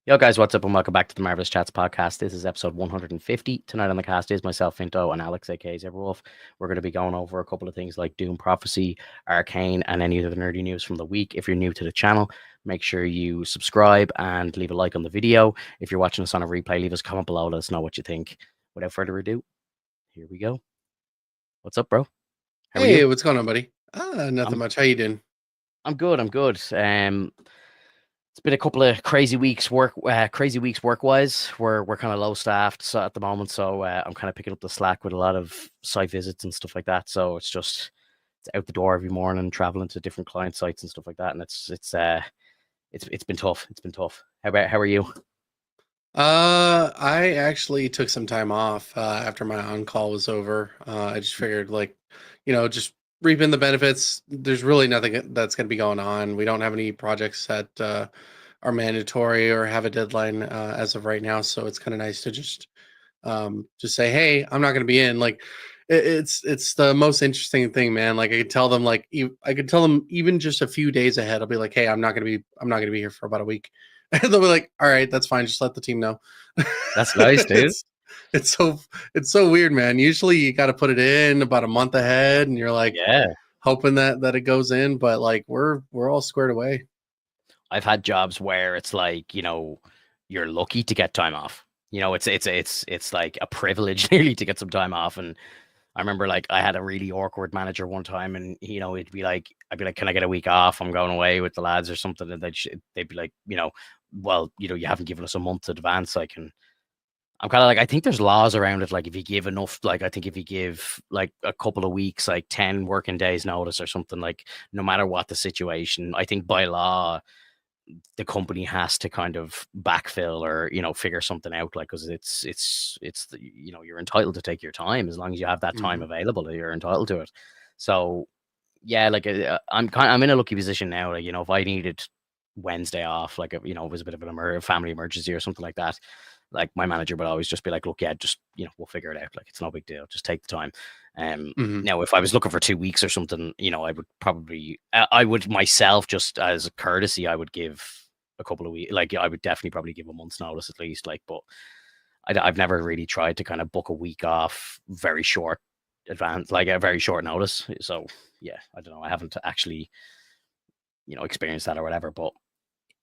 Yo, guys, what's up, and welcome back to the Marvelous Chats podcast. This is episode 150. Tonight on the cast is myself, Finto, and Alex, aka Zebrawolf. We're going to be going over a couple of things like Dune Prophecy, Arcane, and any of the nerdy news from the week. If you're new to the channel, make sure you subscribe and leave a like on the video. If you're watching us on a replay, leave us a comment below. Let us know what you think. Without further ado, here we go. What's up, bro? How are Hey, you? what's going on, buddy? Nothing I'm much. How you doing? I'm good. I'm good. It's been a couple of crazy weeks work wise. We're kind of low staffed so at the moment, so I'm kind of picking up the slack with a lot of site visits and stuff like that. So it's out the door every morning, traveling to different client sites and stuff like that, and it's been tough. It's been tough. How are you? I actually took some time off after my on-call was over. I just figured, just reaping the benefits. There's really nothing that's going to be going on. We don't have any projects that are mandatory or have a deadline as of right now, so it's kind of nice to just say, "Hey, I'm not going to be in." It's the most interesting thing, man. Like I could tell them, I could tell them even just a few days ahead. I'll be like, "Hey, I'm not going to be here for about a week." And they'll be like, "All right, that's fine. Just let the team know." That's nice, dude. it's it's so weird, man. Usually you got to put it in about a month ahead, and you're like Yeah, hoping that it goes in. But like we're all squared away. I've had jobs where it's like, you're lucky to get time off. It's like a privilege nearly to get some time off. And I remember like I had a really awkward manager one time, and I'd be like, "Can I get a week off? I'm going away with the lads or something." And they'd be like, "Well, you haven't given us a month advance. I'm kind of like, I think there's laws around it. Like if you give enough, like I think if you give like a couple of weeks, like 10 working days notice or something, like no matter what the situation, I think by law the company has to kind of backfill or figure something out, like, because you're entitled to take your time as long as you have that time Hmm. available. You're entitled to it. So yeah, like I'm in a lucky position now. Like, if I needed Wednesday off, like, it was a bit of an family emergency or something like that, like my manager would always just be like, "Look, yeah, just we'll figure it out. Like, it's no big deal. Just take the time." Hmm. Now, if I was looking for 2 weeks or something, I would probably, I would myself, just as a courtesy, I would give a couple of weeks. Like, I would definitely probably give a month's notice at least. Like, but I've never really tried to kind of book a week off very short advance, like a very short notice. So yeah, I don't know. I haven't actually, experienced that or whatever. But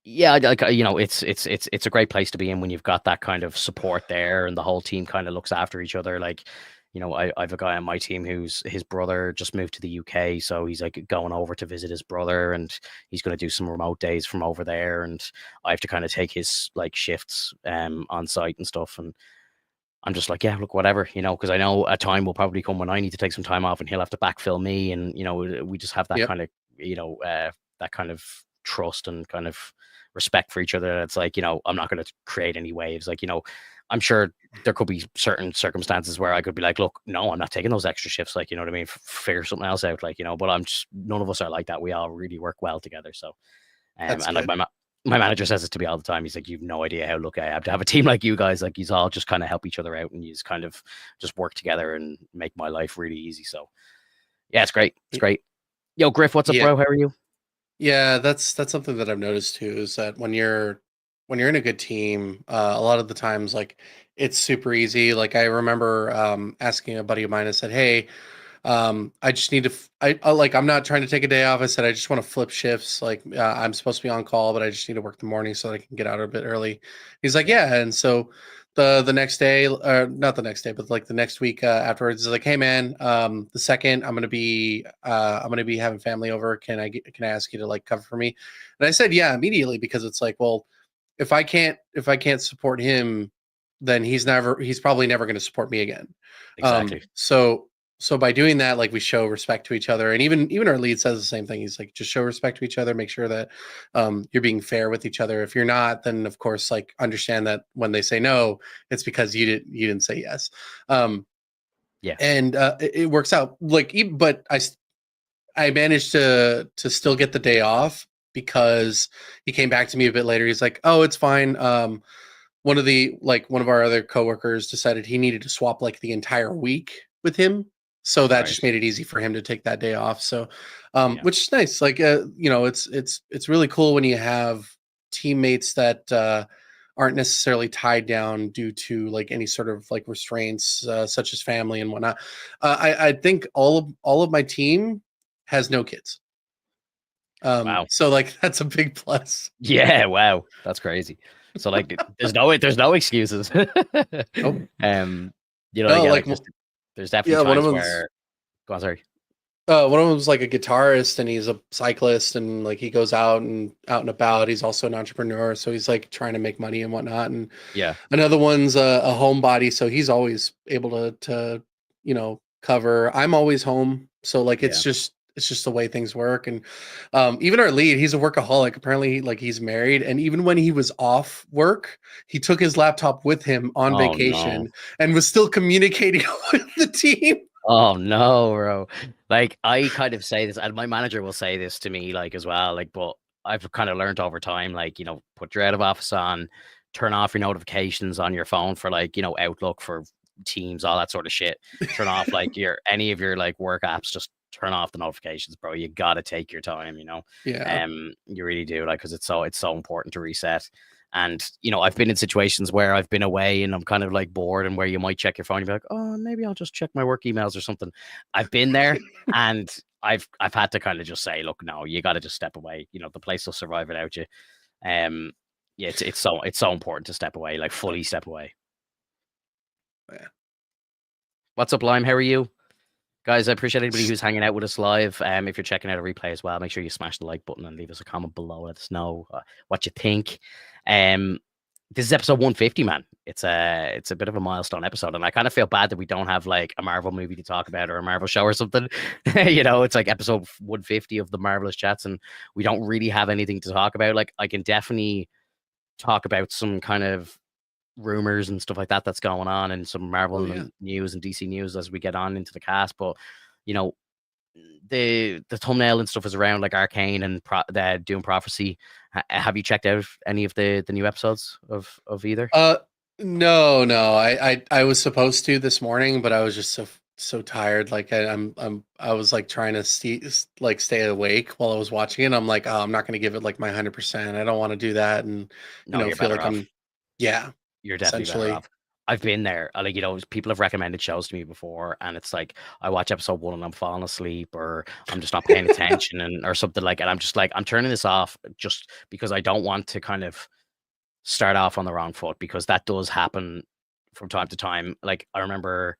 yeah, like, it's a great place to be in when you've got that kind of support there, and the whole team kind of looks after each other. Like, I've a guy on my team who's his brother just moved to the UK, so he's like going over to visit his brother, and he's going to do some remote days from over there, and I have to kind of take his like shifts on site and stuff. And I'm just like, yeah, look, whatever, because I know a time will probably come when I need to take some time off, and he'll have to backfill me, and we just have that Yep. kind of, that kind of trust and kind of respect for each other. It's like, I'm not going to create any waves. Like, I'm sure there could be certain circumstances where I could be like, look, no, I'm not taking those extra shifts. Like, you know what I mean? Figure something else out. Like, but none of us are like that. We all really work well together. So, That's and like good. my manager says it to me all the time. He's like, "You've no idea how lucky I have to have a team like you guys. Like, you all just kind of help each other out, and you just kind of just work together and make my life really easy." So yeah, it's great. It's Y- great. Yo, Griff, what's up, Yeah. bro? How are you? Yeah, that's something that I've noticed too, is that when you're in a good team, a lot of the times like it's super easy. Like I remember asking a buddy of mine, I said, "Hey, I just need to I'm not trying to take a day off." I said, "I just want to flip shifts. Like I'm supposed to be on call, but I just need to work the morning so that I can get out a bit early." He's like, Yeah, "Yeah." And so the next day, or not the next day, but like the next week afterwards, is like, "Hey man, the second I'm gonna be having family over. Can I ask you to like cover for me?" And I said, "Yeah," immediately, because it's like, well, if I can't support him, then he's probably never going to support me again. exactly. So by doing that, like, we show respect to each other, and even our lead says the same thing. He's like, just show respect to each other, make sure that you're being fair with each other. If you're not, then of course, like, understand that when they say no, it's because you didn't say yes. um Yeah, and it works out, like, but I managed to still get the day off, because he came back to me a bit later. He's like, "Oh, it's fine." One of our other coworkers decided he needed to swap like the entire week with him, so that right. just made it easy for him to take that day off. So, Yeah, which is nice. Like, it's really cool when you have teammates that aren't necessarily tied down due to like any sort of like restraints, such as family and whatnot. I think all of my team has no kids. Wow. So like that's a big plus. Yeah, wow. That's crazy. So like there's no excuses. Nope. You know, No, again, like like there's definitely yeah, one of times them's where go on, sorry. one of them's like a guitarist and he's a cyclist and like he goes out and about. He's also an entrepreneur, so he's like trying to make money and whatnot. And Yeah. another one's a homebody, so he's always able to cover. I'm always home, so like Yeah. it's just the way things work. And even our lead, he's a workaholic. Apparently, like he's married, and even when he was off work, he took his laptop with him on Oh no. vacation and was still communicating with the team. Oh no, bro. Like I kind of say this, and my manager will say this to me, like as well. Like, but I've kind of learned over time, like, put your out of office on, turn off your notifications on your phone for like, Outlook for Teams, all that sort of shit. Turn off like any of your like work apps, just turn off the notifications, bro. You gotta take your time. Yeah. You really do, like, because it's so important to reset. And I've been in situations where I've been away and I'm kind of like bored, and where you might check your phone, you'd be like, oh, maybe I'll just check my work emails or something. I've been there, and I've had to kind of just say, look, no, you got to just step away. The place will survive without you. Yeah, it's so important to step away, like fully step away. Yeah. What's up, Lime? How are you? Guys, I appreciate anybody who's hanging out with us live. If you're checking out a replay as well, make sure you smash the like button and leave us a comment below. Let us know what you think. This is episode 150, man. It's a bit of a milestone episode, and I kind of feel bad that we don't have like a Marvel movie to talk about or a Marvel show or something. It's like episode 150 of the Marvelous Chats, and we don't really have anything to talk about. Like, I can definitely talk about some kind of rumors and stuff like that that's going on, and some Marvel Oh yeah. news and DC news as we get on into the cast. But you know, the thumbnail and stuff is around like Arcane and the Dune Prophecy. Have you checked out any of the new episodes of either? No. I was supposed to this morning, but I was just so tired. Like I was like trying to stay awake while I was watching it. I'm like, oh, I'm not going to give it like my 100%. I don't want to do that, and No, you're feel better like off. yeah, You're definitely better essentially. off. I've been there. Like, people have recommended shows to me before, and it's like I watch episode 1 and I'm falling asleep, or I'm just not paying attention, or something like. And I'm just like, I'm turning this off just because I don't want to kind of start off on the wrong foot, because that does happen from time to time. Like, I remember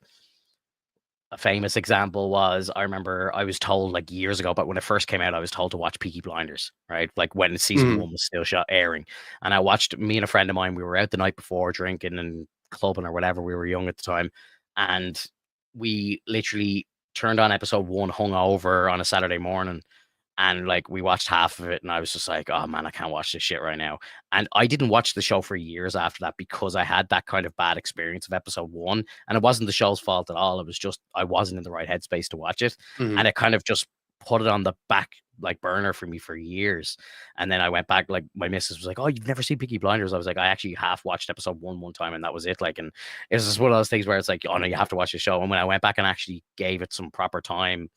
a famous example was, I remember I was told like years ago, but when it first came out, I was told to watch Peaky Blinders, right? Like when season Mhm. 1 was still airing. And I watched, me and a friend of mine, we were out the night before drinking and clubbing or whatever. We were young at the time. And we literally turned on episode 1 hungover on a Saturday morning, and like we watched half of it, and I was just like, oh man, I can't watch this shit right now. And I didn't watch the show for years after that, because I had that kind of bad experience of episode 1, and it wasn't the show's fault at all. It was just I wasn't in the right headspace to watch it, Mhm. and it kind of just put it on the back like burner for me for years. And then I went back, like my missus was like, oh, you've never seen Peaky Blinders? I was like, I actually half watched episode 1 one time, and that was it. Like, and it's just one of those things where it's like, oh no, you have to watch the show. And when I went back and actually gave it some proper time,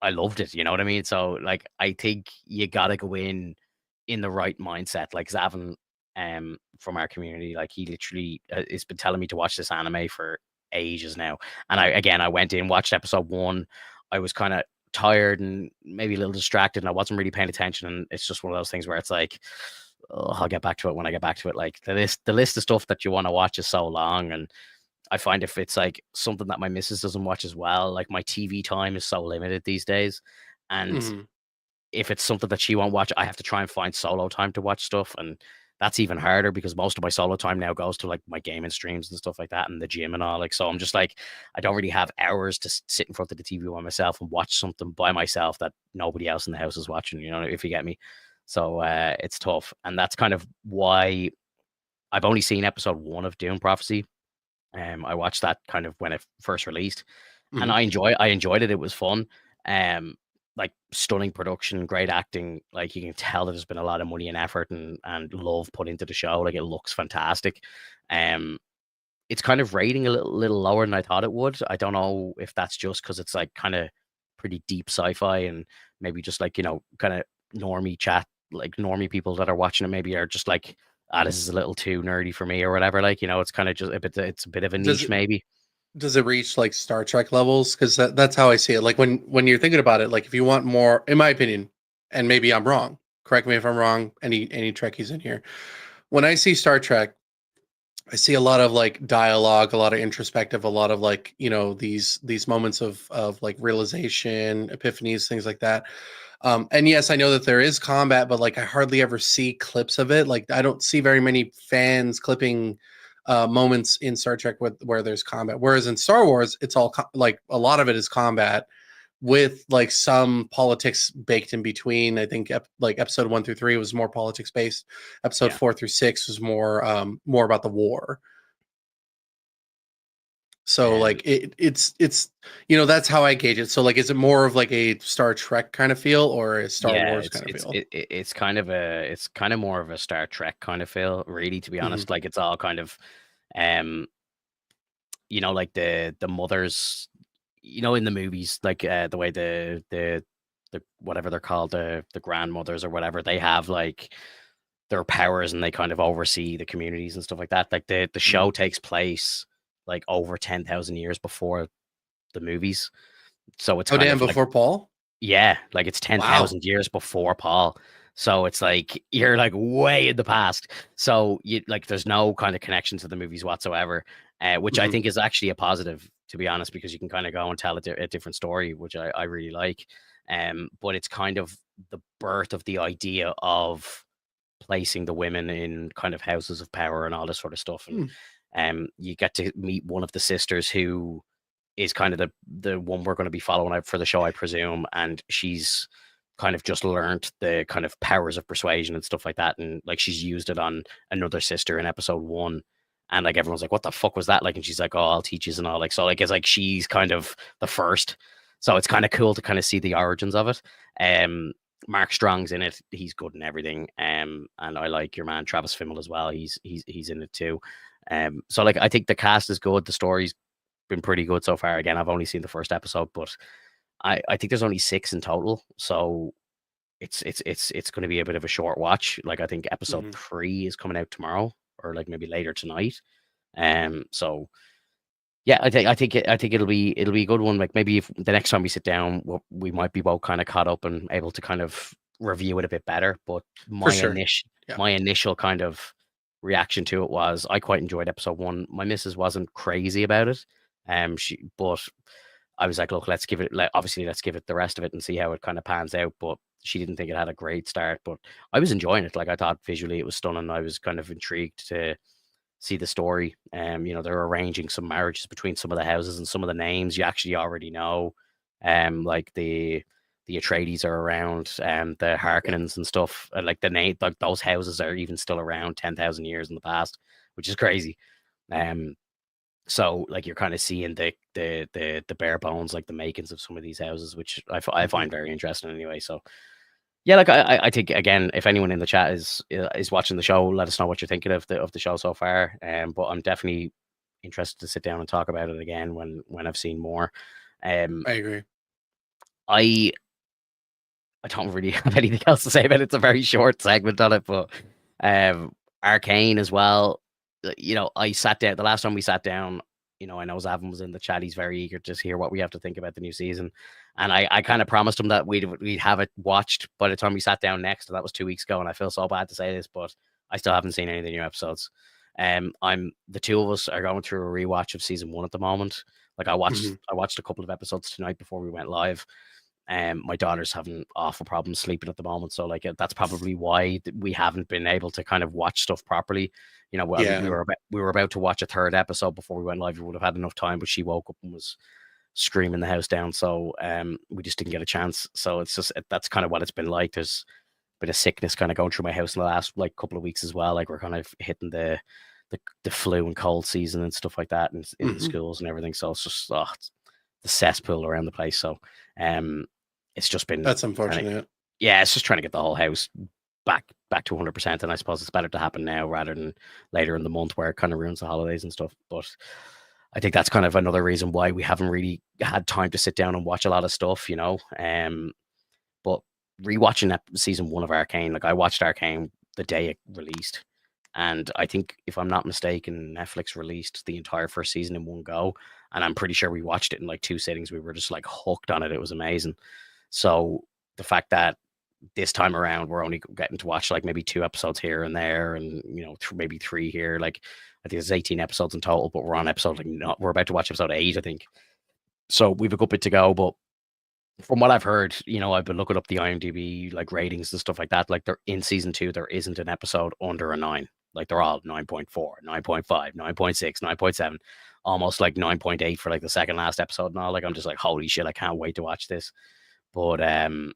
I loved it. You know what I mean? So like, I think you gotta go in the right mindset. Like Zavin, from our community, like he literally has been telling me to watch this anime for ages now. And I went in, watched episode 1. I was kind of tired and maybe a little distracted, and I wasn't really paying attention. And it's just one of those things where it's like, oh, I'll get back to it when I get back to it. Like the list of stuff that you want to watch is so long, and I find if it's like something that my missus doesn't watch as well, like my TV time is so limited these days. And Mhm. if it's something that she won't watch, I have to try and find solo time to watch stuff. And that's even harder, because most of my solo time now goes to like my gaming streams and stuff like that, and the gym and all. Like, so I'm just like, I don't really have hours to sit in front of the TV by myself and watch something by myself that nobody else in the house is watching, if you get me. So it's tough. And that's kind of why I've only seen episode 1 of Dune Prophecy. I watched that kind of when it first released, and Mhm. I enjoyed it. It was fun. Um, like stunning production, great acting. Like you can tell that there's been a lot of money and effort and love put into the show. Like it looks fantastic. Um, it's kind of rating a little lower than I thought it would. I don't know if that's just because it's like kind of pretty deep sci-fi, and maybe just like kind of normie chat, like normie people that are watching it maybe are just like this is a little too nerdy for me or whatever. Like, it's kind of just it's a bit of a Does niche it maybe. does it reach like Star Trek levels? Because that's how I see it. Like when you're thinking about it, like if you want more, in my opinion, and maybe I'm wrong. Correct me if I'm wrong. Any Trekkies in here? When I see Star Trek, I see a lot of like dialogue, a lot of introspective, a lot of like, these moments of like realization, epiphanies, things like that. And yes, I know that there is combat, but like I hardly ever see clips of it. Like I don't see very many fans clipping moments in Star Trek where there's combat. Whereas in Star Wars, it's all like a lot of it is combat with like some politics baked in between. I think like episode 1 through 3 was more politics based. Episode Yeah. 4 through 6 was more about the war. So Um, like it's that's how I gauge it. So like, is it more of like a Star Trek kind of feel or a Star yeah, Wars kind of feel? it's kind of more of a Star Trek kind of feel, really, to be Hmm. honest. Like it's all kind of um like the mothers, in the movies, like the way the whatever they're called, the grandmothers or whatever, they have like their powers and they kind of oversee the communities and stuff like that. Like the Hmm. show takes place like over 10,000 years before the movies. So it's Oh kind damn! of like, Before Paul? yeah, like it's Wow. 10,000 years before Paul. So it's like you're like way in the past. So you like there's no kind of connection to the movies whatsoever, which I Hmm. think is actually a positive, to be honest, because you can kind of go and tell a different story, which I really like. But it's kind of the birth of the idea of placing the women in kind of houses of power and all this sort of stuff. And Hmm. you get to meet one of the sisters who is kind of the one we're going to be following out for the show, I presume. And she's kind of just learned the kind of powers of persuasion and stuff like that. And like she's used it on another sister in episode 1. And like everyone's like, what the fuck was that? Like, and she's like, oh, I'll teach you and all. Like, so like it's like she's kind of the first. So it's kind of cool to kind of see the origins of it. Mark Strong's in it. He's good in everything. And I like your man Travis Fimmel as well. He's in it too. So like I think the cast is good. The story's been pretty good so far. Again, I've only seen the first episode, but I think there's only 6 in total. So it's going to be a bit of a short watch. Like I think episode Hmm. 3 is coming out tomorrow, or like maybe later tonight. So yeah, I think it'll be a good one. Like maybe if the next time we sit down, we might be both kind of caught up and able to kind of review it a bit better. But For sure. Yeah. my initial kind of reaction to it was I quite enjoyed episode 1. My missus wasn't crazy about it. But I was like, look, let's give it, like, obviously let's give it the rest of it and see how it kind of pans out. But she didn't think it had a great start, but I was enjoying it. Like I thought visually it was stunning. I was kind of intrigued to see the story. They're arranging some marriages between some of the houses and some of the names you actually already know. Like the Atreides are around, and the Yeah. Harkonnens and stuff. Like the name, like those houses are even still around 10,000 years in the past, which is crazy. Um, so like you're kind of seeing the bare bones, like the makings of some of these houses, which I Hmm. find very interesting anyway. So yeah, like I think again, if anyone in the chat is watching the show, let us know what you're thinking of the show so far. But I'm definitely interested to sit down and talk about it again when I've seen more. Um, I agree. I I don't really have anything else to say about it. It's a very short segment on it, but Arcane as well. I sat down the last time we sat down. I know Zavin was in the chat. He's very eager to hear what we have to think about the new season, and I kind of promised him that we'd have it watched by the time we sat down next, and that was 2 weeks ago. And I feel so bad to say this, but I still haven't seen any of the new episodes. I'm the two of us are going through a rewatch of season 1 at the moment. Like Hmm. I watched a couple of episodes tonight before we went live. My daughter's having awful problems sleeping at the moment, so like that's probably why we haven't been able to kind of watch stuff properly. We Yeah. were about to watch a third episode before we went live. We would have had enough time, but she woke up and was screaming the house down, so we just didn't get a chance. So it's just that's kind of what it's been like. There's been a sickness kind of going through my house in the last like couple of weeks as well. Like we're kind of hitting the flu and cold season and stuff like that, and in the Hmm. schools and everything. So it's just it's the cesspool around the place. So um, it's just been That's trying to, unfortunate. yeah, it's just trying to get the whole house back to 100%. And I suppose it's better to happen now rather than later in the month where it kind of ruins the holidays and stuff. But I think that's kind of another reason why we haven't really had time to sit down and watch a lot of stuff. But rewatching that season 1 of Arcane, like I watched Arcane the day it released. And I think, if I'm not mistaken, Netflix released the entire first season in one go, and I'm pretty sure we watched it in like 2 sittings. We were just like hooked on it. It was amazing. So the fact that this time around we're only getting to watch like maybe 2 episodes here and there, and maybe 3 here. Like, I think there's 18 episodes in total, but we're on episode we're about to watch episode 8, I think. So we've a good bit to go. But from what I've heard, I've been looking up the IMDb like ratings and stuff like that. Like, they're in season 2, there isn't an episode under a 9. Like, they're all 9.4, 9.5, 9.6, 9.7, almost like 9.8 for like the second last episode and all. Like, I'm just like, holy shit, I can't wait to watch this. But I'm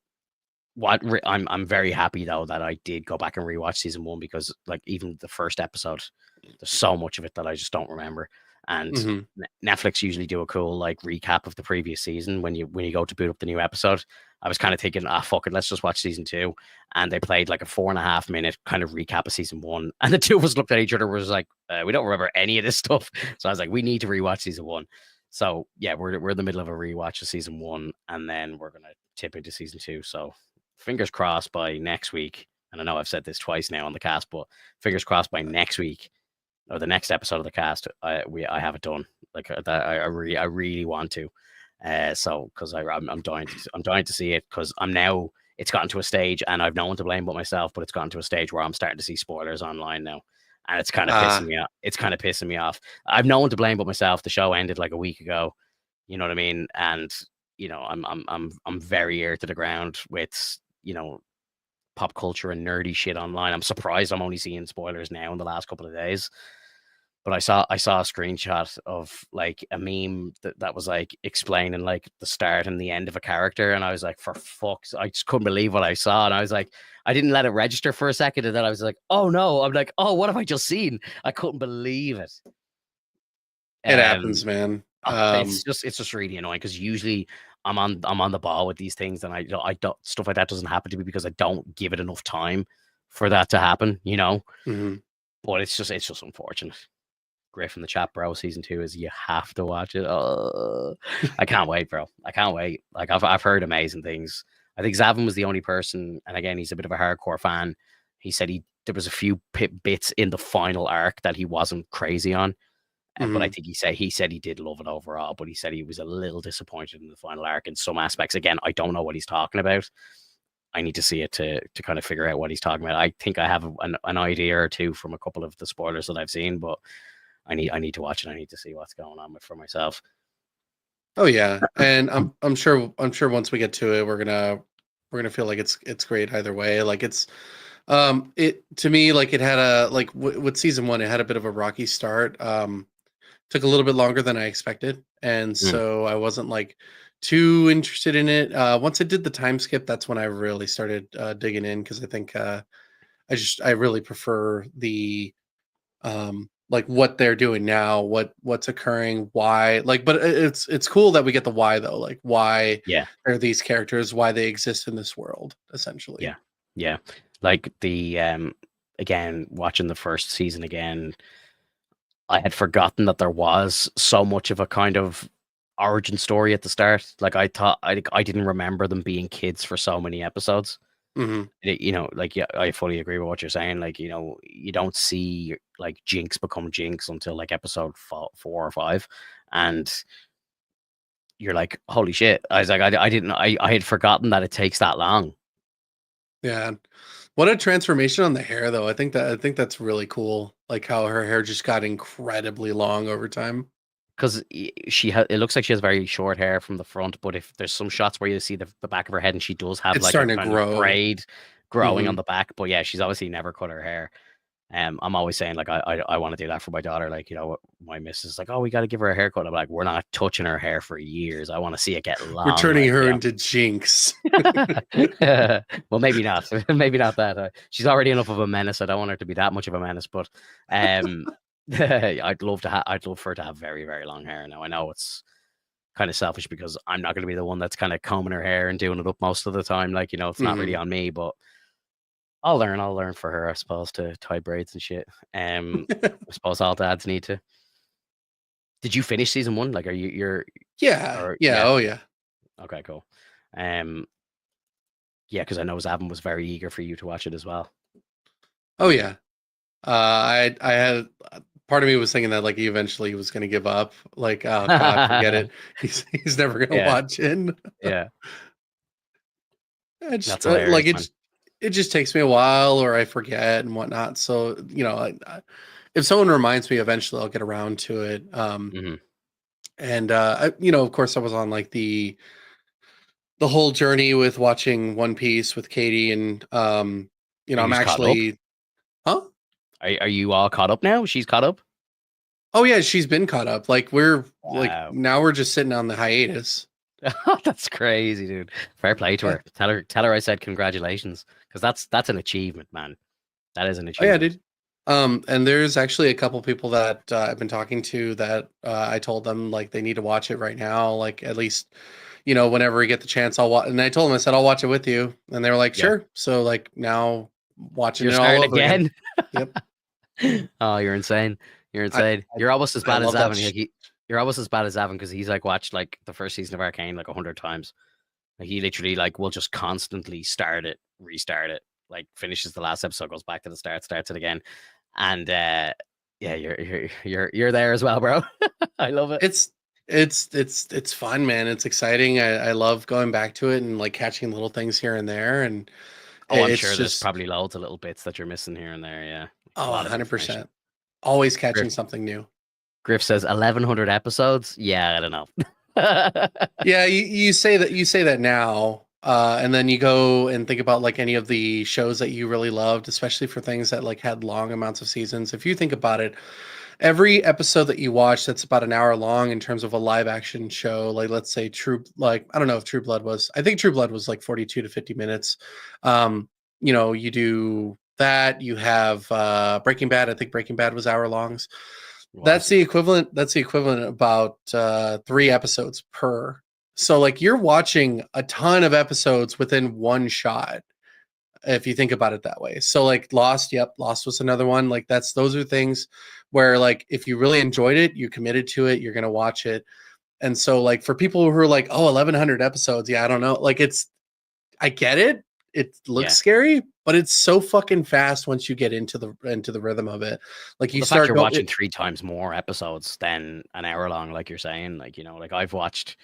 very happy though that I did go back and rewatch season 1, because like even the first episode, there's so much of it that I just don't remember. And Netflix usually do a cool like recap of the previous season when you go to boot up the new episode. I was kind of thinking, fuck it, let's just watch season 2. And they played like a 4.5 minute kind of recap of season 1, and the two of us looked at each other, was like, we don't remember any of this stuff. So I was like, we need to rewatch season 1. So yeah, we're in the middle of a rewatch of season 1, and then we're gonna tip into season 2. So fingers crossed by next week. And I know I've said this twice now on the cast, but fingers crossed by next week, or the next episode of the cast, I have it done. Like, that, I really want to. So because I'm dying to see it, because it's gotten to a stage, and I've no one to blame but myself, but it's gotten to a stage where I'm starting to see spoilers online now, and it's kind of pissing me off. It's kind of pissing me off. I've no one to blame but myself. The show ended like a week ago. You know what I mean? And I'm very ear to the ground with pop culture and nerdy shit online. I'm surprised I'm only seeing spoilers now in the last couple of days. But I saw a screenshot of like a meme that was like explaining like the start and the end of a character, and I was like, for fuck's, I just couldn't believe what I saw, and I was like, I didn't let it register for a second, and then I was like, oh no, I'm like, oh, what have I just seen? I couldn't believe it. It happens, man. It's just really annoying, because usually I'm on the ball with these things, and I don't, stuff like that doesn't happen to me because I don't give it enough time for that to happen, But it's just unfortunate. Great from the chat, bro. Season 2 is, you have to watch it. I can't wait, bro. I can't wait. Like, I've heard amazing things. I think Zavin was the only person, and again, he's a bit of a hardcore fan. He said there was a few bits in the final arc that he wasn't crazy on. But I think he said he did love it overall, but he said he was a little disappointed in the final arc in some aspects. Again, I don't know what he's talking about. I need to see it to kind of figure out what he's talking about. I think I have an idea or two from a couple of the spoilers that I've seen, but I need to watch it. I need to see what's going on for myself. Oh yeah, and I'm sure once we get to it, we're gonna feel like it's great either way. Like, it's it, to me, like, it had a, like, with season 1, it had a bit of a rocky start. Took a little bit longer than I expected, and so I wasn't like too interested in it. Once I did the time skip, that's when I really started digging in, because I think I really prefer the like what they're doing now, what's occurring, why, like, but it's cool that we get the why though, like why are these characters, why they exist in this world, essentially. Yeah. Like, the again, watching the first season again, I had forgotten that there was so much of a kind of origin story at the start. Like, I thought, I didn't remember them being kids for so many episodes. Like, yeah, I fully agree with what you're saying. Like, you don't see like Jinx become Jinx until like episode 4 or 5, and you're like, holy shit. I was like, I had forgotten that it takes that long. Yeah. What a transformation on the hair though. I think that's really cool. Like, how her hair just got incredibly long over time. Because it looks like she has very short hair from the front, but if there's some shots where you see the back of her head, and she does have It's like a starting to kind grow. of braid growing on the back. But yeah, she's obviously never cut her hair. I'm always saying, like, I want to do that for my daughter. Like, my missus is like, oh, we got to give her a haircut. I'm like, we're not touching her hair for years. I want to see it get long. We're turning her into Jinx. Well, maybe not. Maybe not that. She's already enough of a menace. I don't want her to be that much of a menace. But I'd love for her to have very, very long hair. Now, I know it's kind of selfish, because I'm not going to be the one that's kind of combing her hair and doing it up most of the time. Like, it's not really on me, but I'll learn for her, I suppose, to tie braids and shit. I suppose all dads need to. Did you finish season 1? Like, you're yeah. Oh yeah. Okay, cool. Yeah, because I know Zavin was very eager for you to watch it as well. Oh yeah. I had part of me was thinking that like he eventually was going to give up. Like, oh God, forget it. He's never going to Yeah, watch in. yeah, It's that's like hilarious, man. it just takes me a while, or I forget and whatnot. So if someone reminds me, eventually I'll get around to it. Hmm. And of course, I was on like the whole journey with watching One Piece with Katie, and Are I'm you caught up? actually, huh? Are you all caught up now? She's caught up. Oh yeah, she's been caught up. Like we're like Wow, now we're just sitting on the hiatus. that's crazy, dude. Fair play to Yeah. her. Tell her I said congratulations, because that's an achievement, man. That is an Oh yeah, achievement. dude. And there's actually a couple people that I've been talking to that I told them like they need to watch it right now. Like at least, whenever we get the chance, I'll watch. And I told them, I said, I'll watch it with you. And they were like, Yeah, sure. So like now watching you're it all starting over again. again. Yep. Oh, you're insane. You're I insane. I, You're almost as I bad as love that. Evan. Like you're almost as bad as Evan, because he's like watched like the first season of Arcane like 100 times. Like he literally like will just constantly start it, restart it, like finishes the last episode, goes back to the start, starts it again. And yeah, you're there as well, bro. I love it. It's it's fun, man. It's exciting. I love going back to it and like catching little things here and there. And Oh, I'm it's sure there's just probably loads of little bits that you're missing here and there. Yeah, a oh, lot of information. 100%. Always catching Griff, something new. Griff says 1,100 episodes. Yeah, I don't know. Yeah, you say that now, and then you go and think about like any of the shows that you really loved, especially for things that like had long amounts of seasons. If you think about it, every episode that you watch that's about an hour long in terms of a live action show, like let's say True, like I don't know if True Blood was, I think True Blood was like 42 to 50 minutes. You do that, you have Breaking Bad. I think Breaking Bad was hour longs. That's Was. the equivalent. That's the equivalent about 3 episodes per. So like you're watching a ton of episodes within one shot, if you think about it that way. So like Lost, yep, Lost was another one. Like those are things where like if you really enjoyed it, you committed to it, you're gonna watch it. And so like for people who are like, oh, 1,100 episodes, yeah, I don't know. Like I get it. It looks Yeah. scary, but it's so fucking fast once you get into the rhythm of it. Like Well, you the fact start you're go watching 3 times more episodes than an hour long, like you're saying, like, like I've watched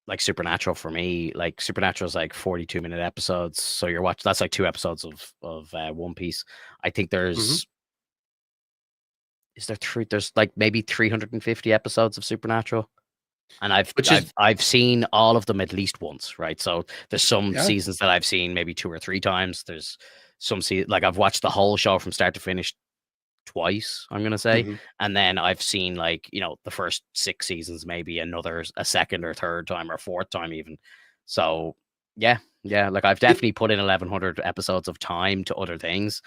like Supernatural. For me, like Supernatural's like 42-minute episodes. So you're watching, that's like 2 episodes of One Piece. I think Mhm. there's like maybe 350 episodes of Supernatural. And I've Which is I've I've seen all of them at least once, right? So there's some yeah. seasons that I've seen maybe 2 or 3 times. There's like I've watched the whole show from start to finish twice, I'm gonna say. Mhm. And then I've seen like, the first 6 seasons, maybe a second or third time or fourth time even. So yeah, like I've It definitely put in 1,100 episodes of time to other things.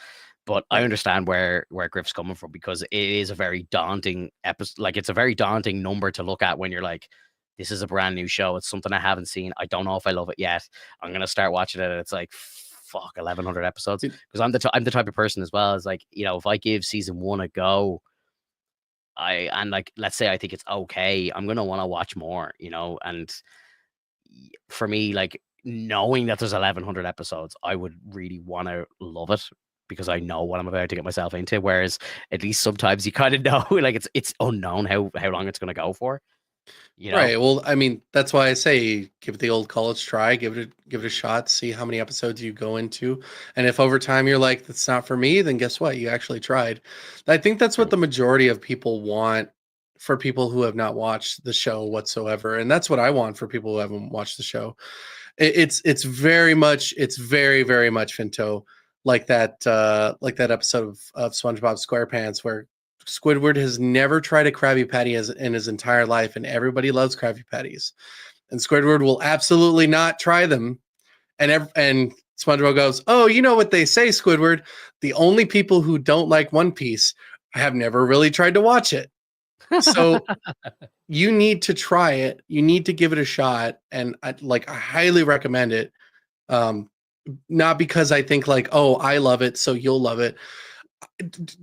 But I right. understand where Griff's coming from, because it is a very daunting episode. Like it's a very daunting number to look at when you're like, this is a brand new show. It's something I haven't seen. I don't know if I love it yet. I'm gonna start watching it, and it's like, fuck, 1,100 episodes. It Because I'm the type of person as well. As like, if I give season one a go, and like, let's say I think it's okay, I'm gonna want to watch more. And for me, like, knowing that there's 1,100 episodes, I would really want to love it, because I know what I'm about to get myself into. Whereas at least sometimes you kind of know, like it's unknown how long it's gonna go for. You know. right. Well, I mean, that's why I say give it the old college try, give it a shot, see how many episodes you go into. And if over time you're like, that's not for me, then guess what? You actually tried. I think that's what True. the majority of people want for people who have not watched the show whatsoever. And that's what I want for people who haven't watched the show. It's very, very much Finto, like that episode of SpongeBob SquarePants where Squidward has never tried a Krabby Patty in his entire life, and everybody loves Krabby Patties. And Squidward will absolutely not try them. And SpongeBob goes, "Oh, you know what they say, Squidward? The only people who don't like One Piece have never really tried to watch it. So you need to try it. You need to give it a shot, and I highly recommend it. Um, not because I think like, oh, I love it, so you'll love it.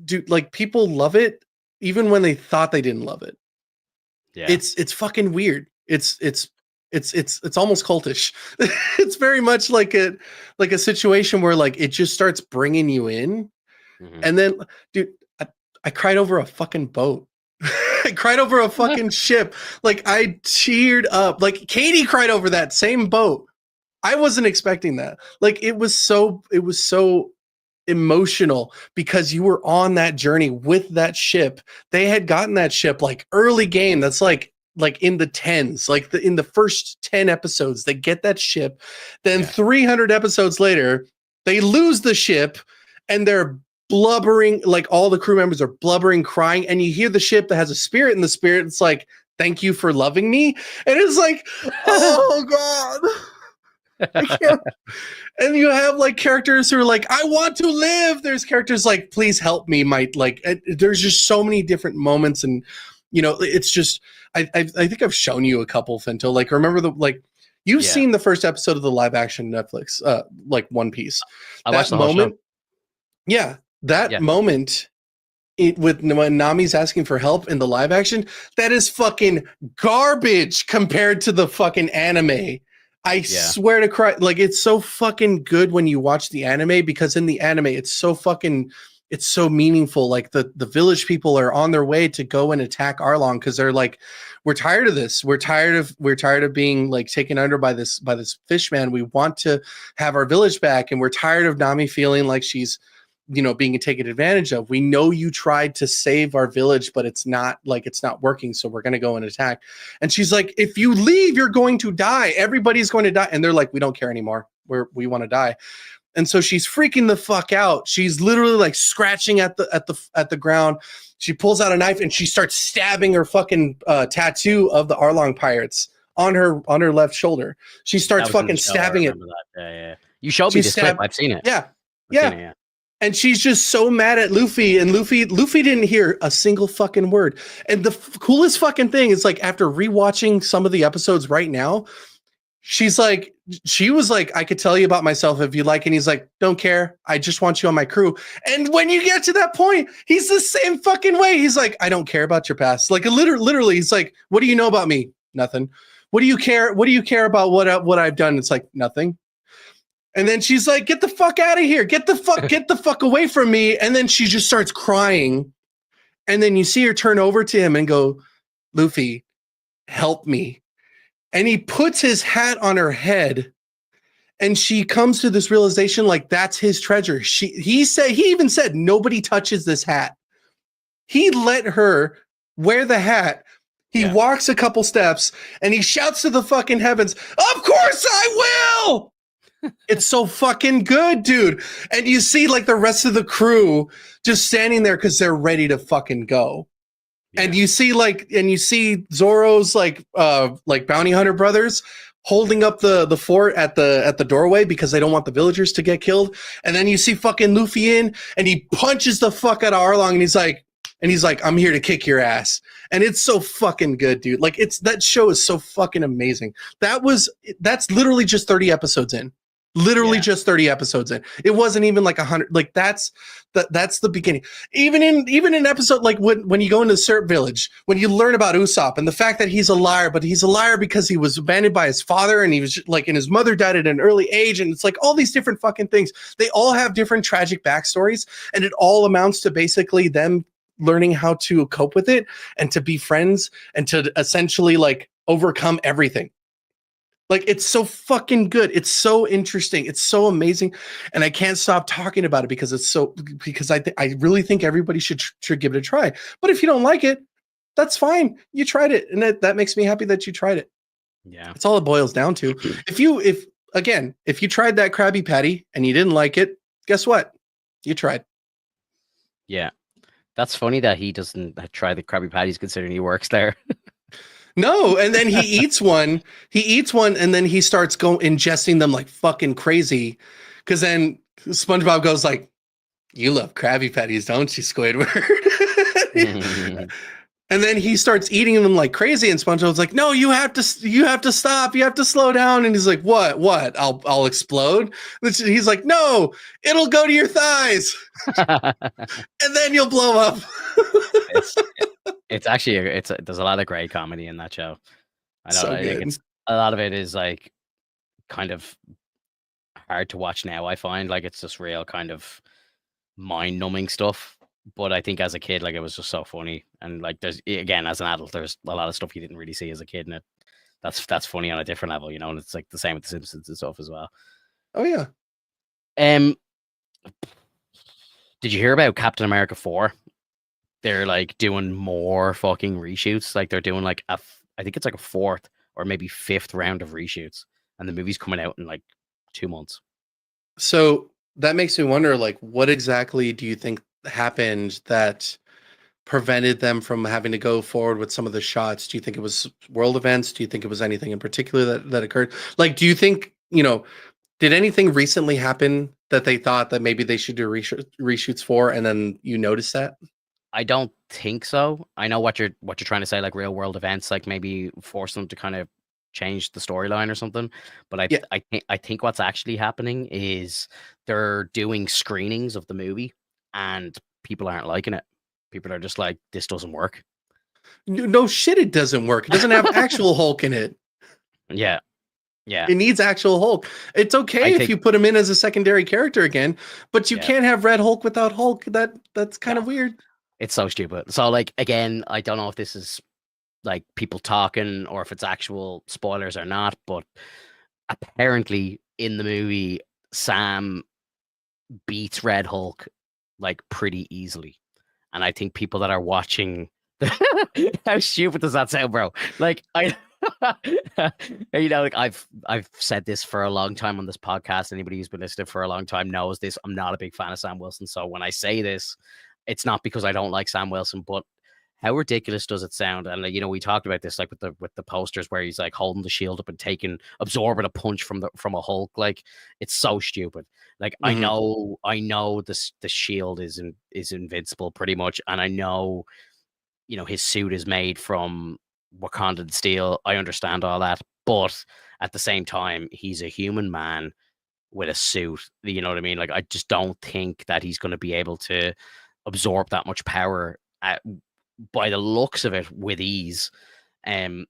Dude, like people love it even when they thought they didn't love it. Yeah. It's fucking weird. It's almost cultish. It's very much like a situation where like it just starts bringing you in. Mhm. And then, dude, I cried over a fucking boat. I cried over a fucking ship. Like, I teared up. Like, Katie cried over that same boat. I wasn't expecting that. Like, it was so emotional because you were on that journey with that ship. They had gotten that ship like early game. That's like in the tens, like in the first 10 episodes, they get that ship. Then 300 episodes later, they lose the ship and they're blubbering, like all the crew members are blubbering, crying, and you hear the ship that has a spirit in the spirit. It's like, thank you for loving me. And it's like, oh God. I can't. And you have like characters who are like, I want to live. There's characters like, please help me. There's just so many different moments. And, it's just, I think I've shown you a couple, Finto. Like, remember you've seen the first episode of the live action Netflix, like One Piece. I watched the whole show. Yeah. That moment when Nami's asking for help in the live action, that is fucking garbage compared to the fucking anime. I swear to Christ, like, it's so fucking good when you watch the anime, because in the anime, it's so meaningful. Like the village people are on their way to go and attack Arlong because they're like, we're tired of this. We're tired of being like taken under by this fish man. We want to have our village back, and we're tired of Nami feeling like she's being taken advantage of. We know you tried to save our village, but it's not working. So we're going to go and attack. And she's like, if you leave, you're going to die. Everybody's going to die. And they're like, we don't care anymore. We want to die. And so she's freaking the fuck out. She's literally like scratching at the ground. She pulls out a knife and she starts stabbing her fucking tattoo of the Arlong pirates on her left shoulder. She starts fucking stabbing it. Yeah. You showed me this clip. I've seen it. Yeah. I've seen it. And she's just so mad at Luffy, and Luffy didn't hear a single fucking word. And the coolest fucking thing is, like, after rewatching some of the episodes right now, she was like, I could tell you about myself if you like. And he's like, don't care. I just want you on my crew. And when you get to that point, he's the same fucking way. He's like, I don't care about your past. Like, literally, he's like, what do you know about me? Nothing. What do you care? What do you care about what I've done? It's like, nothing. And then she's like, get the fuck out of here. Get the fuck away from me. And then she just starts crying. And then you see her turn over to him and go, Luffy, help me. And he puts his hat on her head. And she comes to this realization, like, that's his treasure. He even said, nobody touches this hat. He let her wear the hat. He walks a couple steps and he shouts to the fucking heavens, of course I will. It's so fucking good, dude. And you see like the rest of the crew just standing there because they're ready to fucking go. Yeah. And you see Zoro's like bounty hunter brothers holding up the fort at the doorway because they don't want the villagers to get killed. And then you see fucking Luffy in and he punches the fuck out of Arlong and he's like, I'm here to kick your ass. And it's so fucking good, dude. Like, that show is so fucking amazing. That's literally just 30 episodes in. Just 30 episodes in. It wasn't even like 100. Like, that's the beginning. Even in episode, like when you go into the Serp village, when you learn about Usopp and the fact that he's a liar, but he's a liar because he was abandoned by his father and he was like, and his mother died at an early age. And it's like all these different fucking things. They all have different tragic backstories, and it all amounts to basically them learning how to cope with it and to be friends and to essentially like overcome everything. Like, it's so fucking good. It's so interesting. It's so amazing. And I can't stop talking about it because I really think everybody should give it a try. But if you don't like it, that's fine. You tried it. And that makes me happy that you tried it. Yeah. That's all it boils down to. If you tried that Krabby Patty and you didn't like it, guess what? You tried. Yeah. That's funny that he doesn't try the Krabby Patties considering he works there. No, and then he eats one, and then he starts ingesting them like fucking crazy. Because then SpongeBob goes like, you love Krabby Patties, don't you, Squidward? And then he starts eating them like crazy, and SpongeBob's like, no, you have to stop, you have to slow down. And he's like, what? I'll explode. He's like, no, it'll go to your thighs. And then you'll blow up. It's actually there's a lot of great comedy in that show. I think a lot of it is like kind of hard to watch now. I find like it's just real kind of mind-numbing stuff. But I think as a kid, like it was just so funny, and like there's again as an adult, there's a lot of stuff you didn't really see as a kid, and that's funny on a different level, you know. And it's like the same with the Simpsons and stuff as well. Oh yeah. Um, did you hear about Captain America 4? They're like doing more fucking reshoots. Like they're doing like I think it's like a fourth or maybe fifth round of reshoots, and the movie's coming out in like 2 months. So that makes me wonder, like, what exactly do you think happened that prevented them from having to go forward with some of the shots? Do you think it was world events? Do you think it was anything in particular that occurred? Like, do you think, did anything recently happen that they thought that maybe they should do reshoots for, and then you noticed that? I don't think so. I know what you're trying to say, like real world events, like maybe force them to kind of change the storyline or something. But Yeah. I think what's actually happening is they're doing screenings of the movie, and people aren't liking it. People are just like, this doesn't work. No shit, it doesn't work. It doesn't have actual Hulk in it. Yeah. Yeah. It needs actual Hulk. It's okay if you put him in as a secondary character again, but you can't have Red Hulk without Hulk. That's kind of weird. It's so stupid. So like again, I don't know if this is like people talking or if it's actual spoilers or not, but apparently in the movie, Sam beats Red Hulk like pretty easily. And I think people that are watching how stupid does that sound, bro? Like I like I've said this for a long time on this podcast. Anybody who's been listening for a long time knows this. I'm not a big fan of Sam Wilson. So when I say this, it's not because I don't like Sam Wilson, but how ridiculous does it sound? And we talked about this like with the posters where he's like holding the shield up and absorbing a punch from a Hulk. Like it's so stupid. Like I know the shield is invincible pretty much, and I know his suit is made from Wakandan steel. I understand all that, but at the same time, he's a human man with a suit. You know what I mean? Like I just don't think that he's going to be able to absorb that much power by the looks of it with ease. And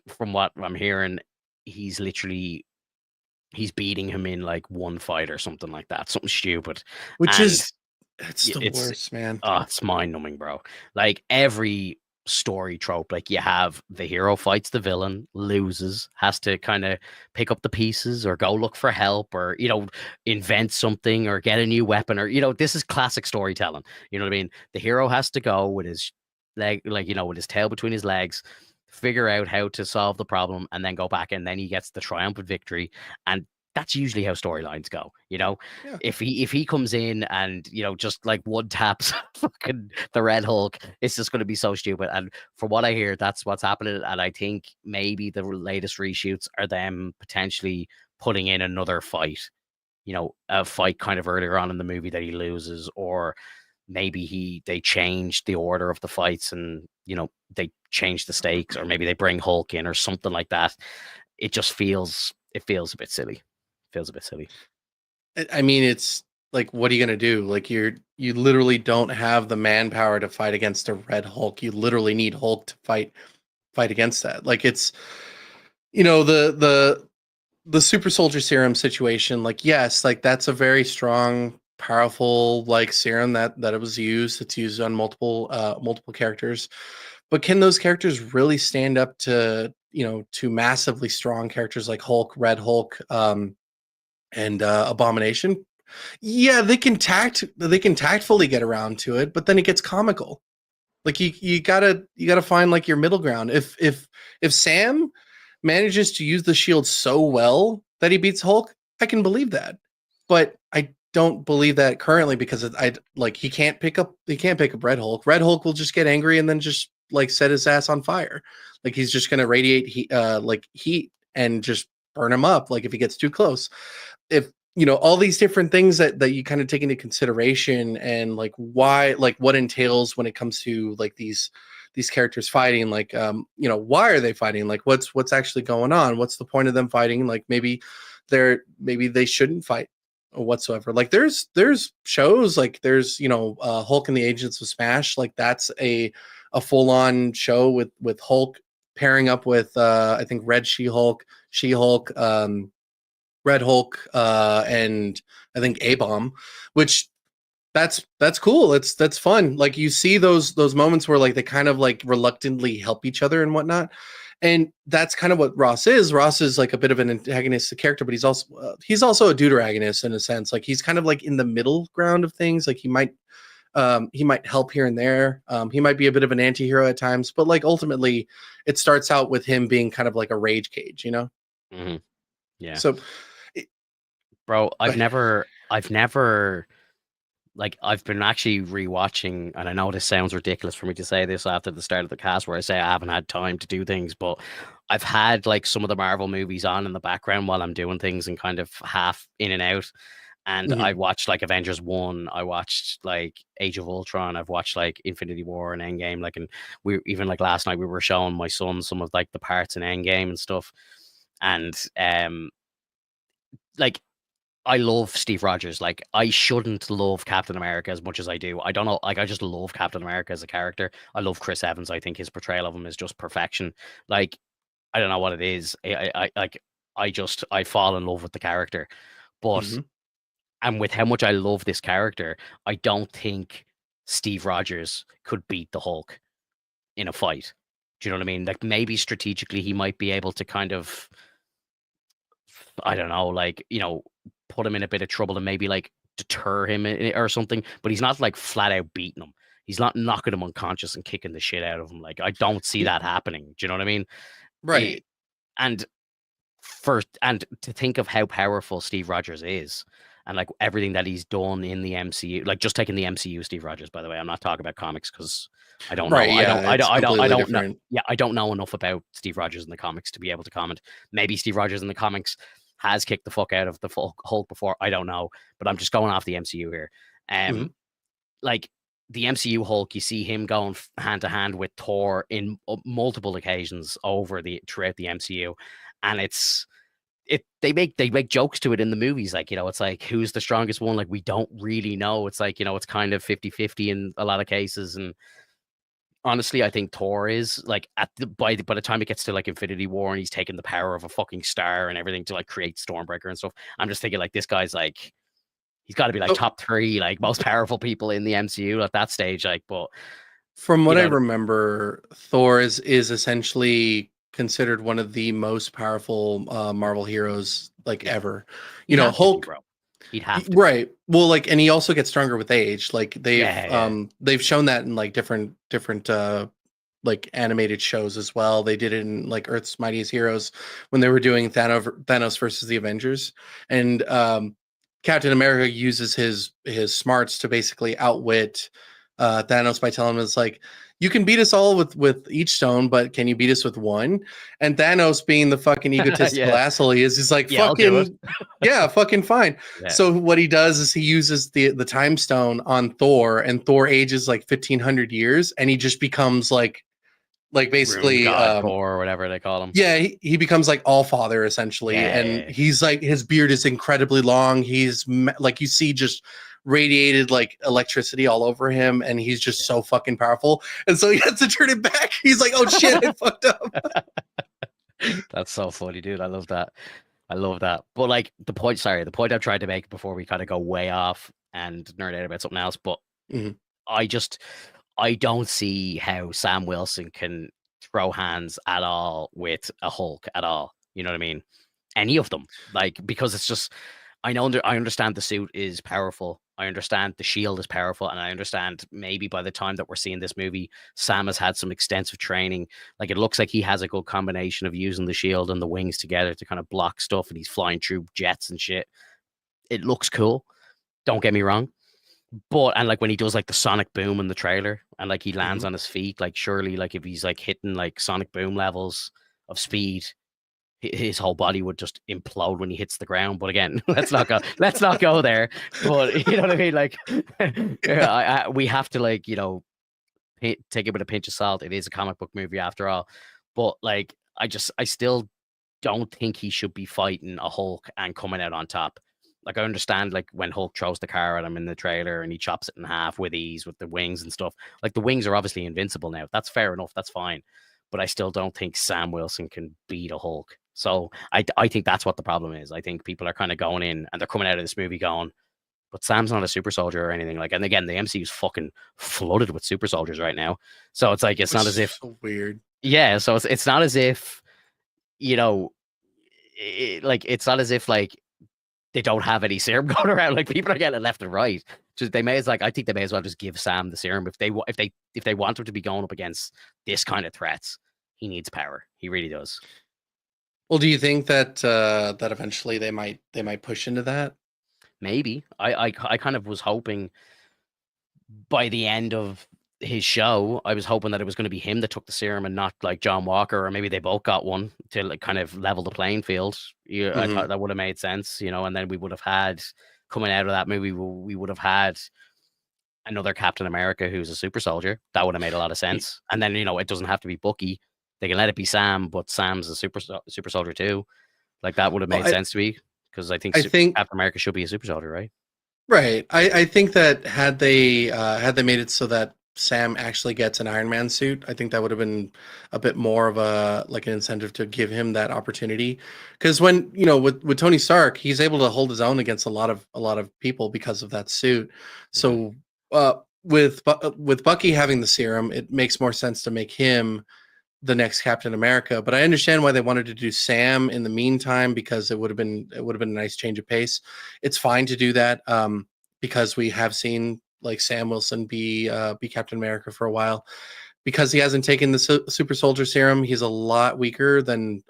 from what I'm hearing, he's beating him in like one fight or something like that, something stupid. Which is it's the worst, man. Oh, it's mind numbing, bro. Like every story trope, like you have the hero fights the villain, loses, has to kind of pick up the pieces or go look for help or invent something or get a new weapon or this is classic storytelling. You know what I mean? The hero has to go with his leg, like with his tail between his legs, figure out how to solve the problem, and then go back, and then he gets the triumphant victory. And that's usually how storylines go. Yeah. If he comes in and just like one taps fucking the Red Hulk, it's just going to be so stupid. And from what I hear, that's what's happening. And I think maybe the latest reshoots are them potentially putting in another fight. A fight kind of earlier on in the movie that he loses, or maybe they change the order of the fights and they change the stakes, or maybe they bring Hulk in or something like that. It feels a bit silly. I mean, it's like, what are you gonna do? Like you literally don't have the manpower to fight against a Red Hulk. You literally need Hulk to fight against that. Like it's the super soldier serum situation. Like yes, like that's a very strong, powerful like serum that it was used. It's used on multiple characters. But can those characters really stand up to to massively strong characters like Hulk, Red Hulk, and Abomination? Yeah, they can tactfully get around to it, but then it gets comical. Like you gotta find like your middle ground. If Sam manages to use the shield so well that he beats Hulk, I can believe that. But I don't believe that currently because he can't pick up Red Hulk. Red Hulk will just get angry and then just like set his ass on fire. Like he's just gonna radiate heat and just burn him up. Like if he gets too close. If all these different things that you kind of take into consideration, and like why, like what entails when it comes to like these characters fighting, like why are they fighting, like what's actually going on, what's the point of them fighting, like maybe they shouldn't fight whatsoever. Like there's shows like there's Hulk and the Agents of Smash, like that's a full-on show with Hulk pairing up with I think Red She-Hulk, Red Hulk, and I think A-Bomb, which That's cool. That's fun. Like you see those moments where like they kind of like reluctantly help each other and whatnot. And that's kind of what Ross is. Ross is like a bit of an antagonistic character, but he's also a deuteragonist in a sense. Like he's kind of like in the middle ground of things. Like he might help here and there. He might be a bit of an anti-hero at times, but like ultimately it starts out with him being kind of like a rage cage, you know? Mm-hmm. Yeah. So Bro, I've never like I've been actually rewatching, and I know this sounds ridiculous for me to say this after the start of the cast where I say I haven't had time to do things, but I've had like some of the Marvel movies on in the background while I'm doing things and kind of half in and out. And I mhm. watched like Avengers 1, I watched like Age of Ultron, I've watched like Infinity War and Endgame, like, and we even like last night we were showing my son some of like the parts in Endgame and stuff. And like I love Steve Rogers. Like I shouldn't love Captain America as much as I do. I don't know. Like I just love Captain America as a character. I love Chris Evans. I think his portrayal of him is just perfection. Like I don't know what it is. I fall in love with the character, but Mhm. and with how much I love this character, I don't think Steve Rogers could beat the Hulk in a fight. Do you know what I mean? Like maybe strategically he might be able to kind of, I don't know, like, put him in a bit of trouble and maybe like deter him or something, but he's not like flat out beating him. He's not knocking him unconscious and kicking the shit out of him. Like I don't see Y- that happening. Do you know what I mean? Eh, Right. and first, and to think of how powerful Steve Rogers is and like everything that he's done in the MCU, like just taking the MCU Steve Rogers, by the way. I'm not talking about comics because I don't know. Right. Yeah, it's I completely don't know. different. Yeah, I don't know enough about Steve Rogers in the comics to be able to comment. Maybe Steve Rogers in the comics has kicked the fuck out of the Hulk before. I don't know, but I'm just going off the MCU here. Mhm. Like the MCU Hulk, you see him going hand to hand with Thor in multiple occasions over the throughout the MCU, and they make jokes to it in the movies, like, it's like who's the strongest one, like we don't really know. It's like, it's kind of 50-50 in a lot of cases. And honestly I think Thor is like by the time it gets to like Infinity War and he's taking the power of a fucking star and everything to like create Stormbreaker and stuff, I'm just thinking like this guy's like he's got to be like Oh, top three like most powerful people in the MCU at that stage, like. But from you what I know remember, Thor is essentially considered one of the most powerful Marvel heroes like yeah, ever. You he'd know, have to be, Hulk. bro. He'd have to be. Right. Well, like, and he also gets stronger with age. Like Yeah, yeah, they've shown that in like different like animated shows as well. They did it in like Earth's Mightiest Heroes when they were doing Thanos versus the Avengers, and Captain America uses his smarts to basically outwit Thanos by telling him it's like you can beat us all with each stone, but can you beat us with one? And Thanos, being the fucking egotistical yeah, asshole he is, he's like yeah, I'll do it. fucking yeah, fucking fine. Yeah, So what he does is he uses the time stone on Thor, and Thor ages like 1,500 years, and he just becomes like Rune basically God Thor or whatever they call him. yeah, he becomes like all father essentially, Yeah, and yeah, he's like his beard is incredibly long. Like you see just radiated like electricity all over him, and he's just so fucking powerful. And so he has to turn it back. He's like, oh shit, I fucked up. yeah. That's so funny, dude. I love that. I love that. But like the point I tried to make before we kind of go way off and nerd out about something else, but Mhm. I just I don't see how Sam Wilson can throw hands at all with a Hulk at all. You know what I mean? Any of them, like, because it's just I understand the suit is powerful. I understand the shield is powerful, and I understand maybe by the time that we're seeing this movie, Sam has had some extensive training. Like it looks like he has a good combination of using the shield and the wings together to kind of block stuff, and he's flying through jets and shit. It looks cool. Don't get me wrong. But and like when he does like the sonic boom in the trailer and like he lands Mhm. on his feet, like surely like if he's like hitting like sonic boom levels of speed, his whole body would just implode when he hits the ground. But again, let's not go there. But you know what I mean? Like, Yeah. yeah, we have to like take it with a pinch of salt. It is a comic book movie after all. But like, I still don't think he should be fighting a Hulk and coming out on top. Like I understand like when Hulk throws the car at him in the trailer and he chops it in half with ease with the wings and stuff. Like the wings are obviously invincible now. That's fair enough. That's fine. But I still don't think Sam Wilson can beat a Hulk. So I think that's what the problem is. I think people are kind of going in and they're coming out of this movie going, but Sam's not a super soldier or anything. Like, and again, the MCU is fucking flooded with super soldiers right now. So it's like it's Which not is as if so weird. yeah. So it's not as if you know, like it's not as if like they don't have any serum going around. Like people are getting it left and right. Just they may as like I think they may as well just give Sam the serum if they want him to be going up against this kind of threats. He needs power. He really does. Well, do you think that that eventually they might push into that? Maybe I kind of was hoping by the end of his show, I was hoping that it was going to be him that took the serum and not like John Walker, or maybe they both got one to like kind of level the playing field. Yeah, I Hmm. thought that would have made sense, and then we would have had coming out of that maybe we would have had another Captain America who's a super soldier. That would have made a lot of sense. And then it doesn't have to be Bucky. They can let it be Sam, but Sam's a super soldier too. Like that would have Well, made sense to me because I think I think Captain America should be a super soldier, right? right. I think that had they made it so that Sam actually gets an Iron Man suit, I think that would have been a bit more of a like an incentive to give him that opportunity. Because when with Tony Stark, he's able to hold his own against a lot of people because of that suit. Mhm. So with Bucky having the serum, it makes more sense to make him the next Captain America. But I understand why they wanted to do Sam in the meantime because it would have been a nice change of pace. It's fine to do that because we have seen like Sam Wilson be Captain America for a while. Because he hasn't taken the super soldier serum, he's a lot weaker than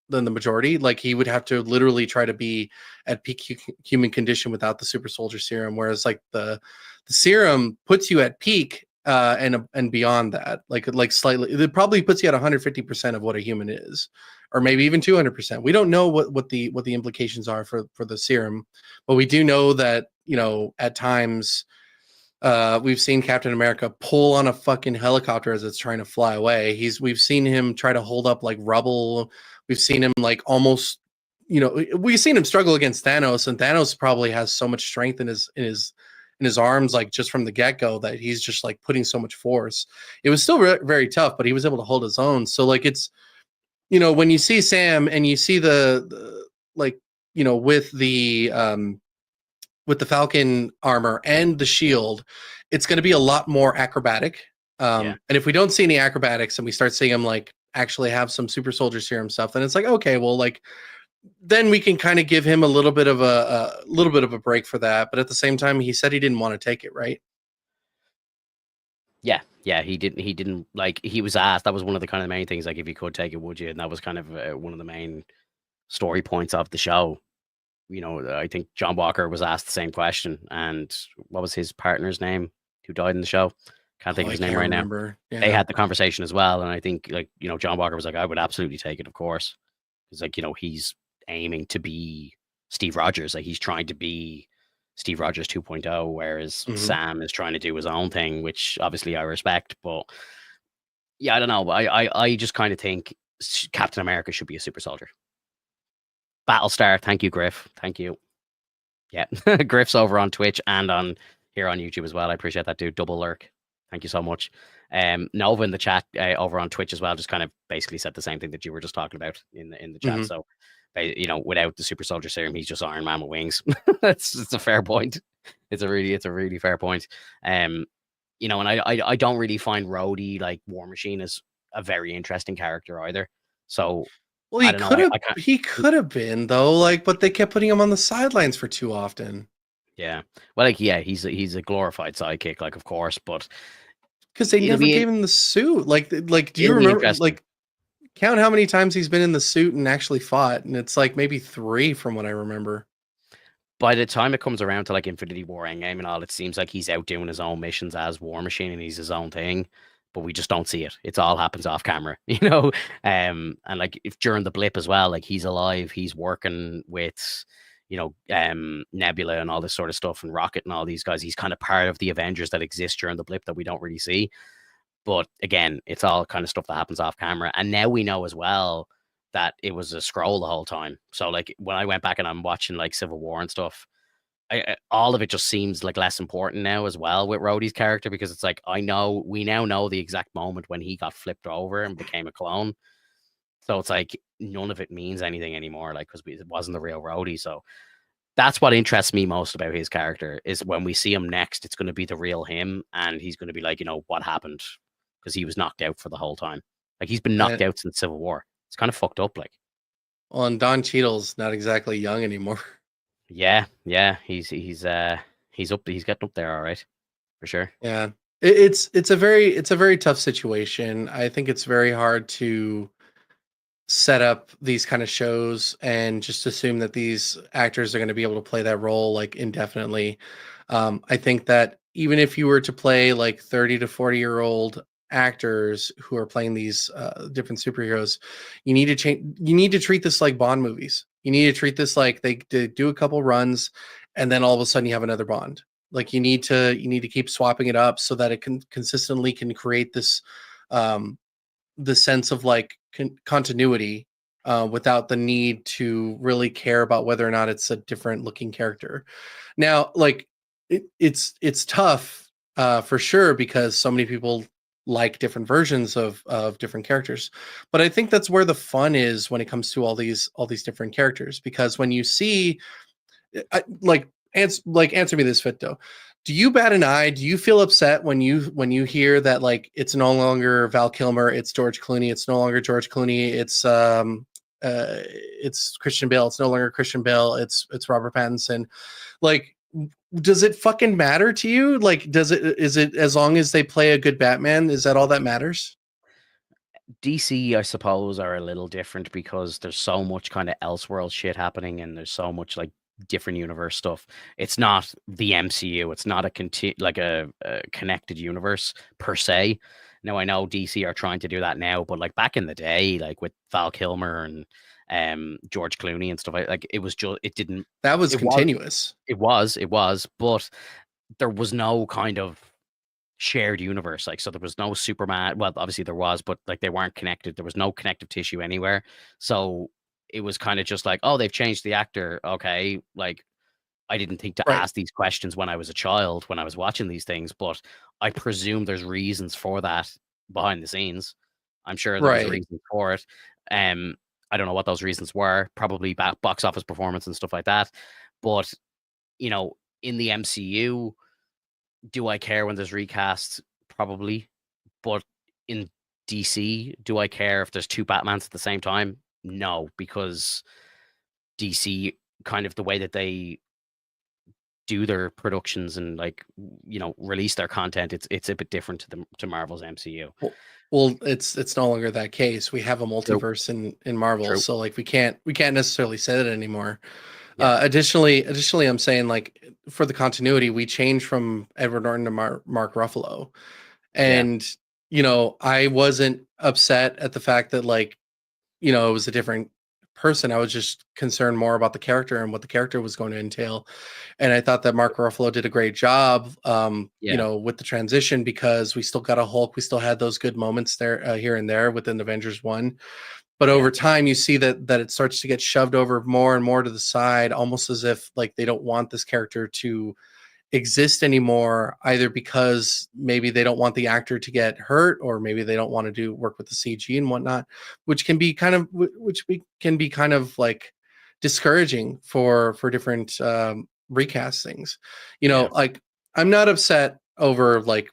the majority. Like he would have to literally try to be at peak human condition without the super soldier serum, whereas like the serum puts you at peak and beyond that, like slightly. It probably puts you at 150% of what a human is, or maybe even 200%. We don't know what the implications are for the serum, but we do know that at times we've seen Captain America pull on a fucking helicopter as it's trying to fly away. We've seen him try to hold up like rubble. We've seen him like almost, we've seen him struggle against Thanos, and Thanos probably has so much strength in his arms, like just from the get go, that he's just like putting so much force. It was still very tough, but he was able to hold his own. So like it's when you see Sam and you see the like with the Falcon armor and the shield, it's going to be a lot more acrobatic. Yeah. And if we don't see any acrobatics and we start seeing him like actually have some super soldier serum stuff, then it's like, okay, well, like then we can kind of give him a little bit of a break for that. But at the same time, he said he didn't want to take it, right? Yeah, yeah, he didn't like he was asked that was one of the kind of main things like if you could take it would you, and that was kind of one of the main story points of the show. I think John Walker was asked the same question, and what was his partner's name who died in the show? Can't think Oh, of I his name can't right now. remember. They Yeah. had the conversation as well, and I think like John Walker was like, I would absolutely take it, of course. It's like he's aiming to be Steve Rogers, like he's trying to be Steve Rogers 2.0, whereas Hmm. Sam is trying to do his own thing, which obviously I respect. But yeah, I don't know. I just kind of think Captain America should be a super soldier. Battlestar, thank you, Griff. Thank you. Yeah, Griff's over on Twitch and on here on YouTube as well. I appreciate that, dude. Double lurk. Thank you so much. Nova in the chat over on Twitch as well just kind of basically said the same thing that you were just talking about in the chat. Hmm. So, without the super soldier serum, he's just Iron Man with wings. It's a fair point. It's a really fair point. And I don't really find Rhodey like War Machine as a very interesting character either. So Well, I he don't know. could have I can't. he could have been though, like, but they kept putting him on the sidelines for too often. Yeah. Well, like, yeah, he's a glorified sidekick, like, of course, but Because they it'll never be gave him the suit. Like, do you it'll be remember? interesting. Like, count how many times he's been in the suit and actually fought, and it's like maybe 3 from what I remember. By the time it comes around to like Infinity War Endgame and all, it seems like he's out doing his own missions as War Machine and he's his own thing, but we just don't see it. It's all happens off camera, And like if during the blip as well, like he's alive, he's working with, Nebula and all this sort of stuff and Rocket and all these guys. He's kind of part of the Avengers that exist during the blip that we don't really see. But again, it's all kind of stuff that happens off camera. And now we know as well that it was a scroll the whole time. So like when I went back and I'm watching like Civil War and stuff, all of it just seems like less important now as well with Rhodey's character because it's like we now know the exact moment when he got flipped over and became a clone. So it's like none of it means anything anymore, like because it wasn't the real Rhodey. So that's what interests me most about his character is when we see him next, it's going to be the real him, and he's going to be like, what happened? Because he was knocked out for the whole time. Like he's been knocked And out since Civil War. It's kind of fucked up. Like, well, and Don Cheadle's not exactly young anymore. yeah, he's up, he's getting up there, all right, for sure. Yeah. It's a very tough situation. I think it's very hard to set up these kind of shows and just assume that these actors are going to be able to play that role like indefinitely. I think that even if you were to play like 30 to 40-year-old actors who are playing these different superheroes, you need to change. You need to treat this like Bond movies. You need to treat this like they do a couple runs, and then all of a sudden you have another Bond. Like you need to keep swapping it up so that it can consistently can create this um, the sense of like continuity without the need to really care about whether or not it's a different looking character. Now, like it's tough for sure because so many people like different versions of different characters, but I think that's where the fun is when it comes to all these different characters. Because when you see answer me this, Fitto. Do you bat an eye? Do you feel upset when you hear that like it's no longer Val Kilmer, it's George Clooney, it's no longer George Clooney, it's Christian Bale, it's no longer Christian Bale, it's Robert Pattinson. Like, does it fucking matter to you? Like, is it as long as they play a good Batman, is that all that matters? DC, I suppose, are a little different because there's so much kind of elseworld shit happening, and there's so much like different universe stuff. It's not the MCU. It's not a connected universe per se. Now I know DC are trying to do that now, but like back in the day, like with Val Kilmer and George Clooney and stuff like it was just it didn't That was it was continuous. it was, but there was no kind of shared universe. Like, so there was no Superman. Well, obviously there was, but like they weren't connected. There was no connective tissue anywhere. So it was kind of just like, oh, they've changed the actor. Okay. Like, I didn't think to Right. ask these questions when I was a child, when I was watching these things, but I presume there's reasons for that behind the scenes. I'm sure there was a Right. reason for it. Um, I don't know what those reasons were, probably box office performance and stuff like that. But, in the MCU, do I care when there's recasts? Probably. But in DC, do I care if there's two Batmans at the same time? No, because DC kind of the way that they do their productions and like release their content, it's a bit different to Marvel's MCU. Well, it's no longer that case. We have a True, multiverse in Marvel, true. so like we can't necessarily say that anymore. Yeah, Additionally, I'm saying like for the continuity, we changed from Edward Norton to Mark Ruffalo, yeah, and I wasn't upset at the fact that like it was a different person. I was just concerned more about the character and what the character was going to entail. And I thought that Mark Ruffalo did a great job, yeah, with the transition because we still got a Hulk. We still had those good moments there here and there within Avengers 1. But yeah, over time, you see that it starts to get shoved over more and more to the side, almost as if like they don't want this character to exist anymore, either because maybe they don't want the actor to get hurt, or maybe they don't want to do work with the CG and whatnot, which can be kind of like discouraging for different recastings. yeah. Like I'm not upset over like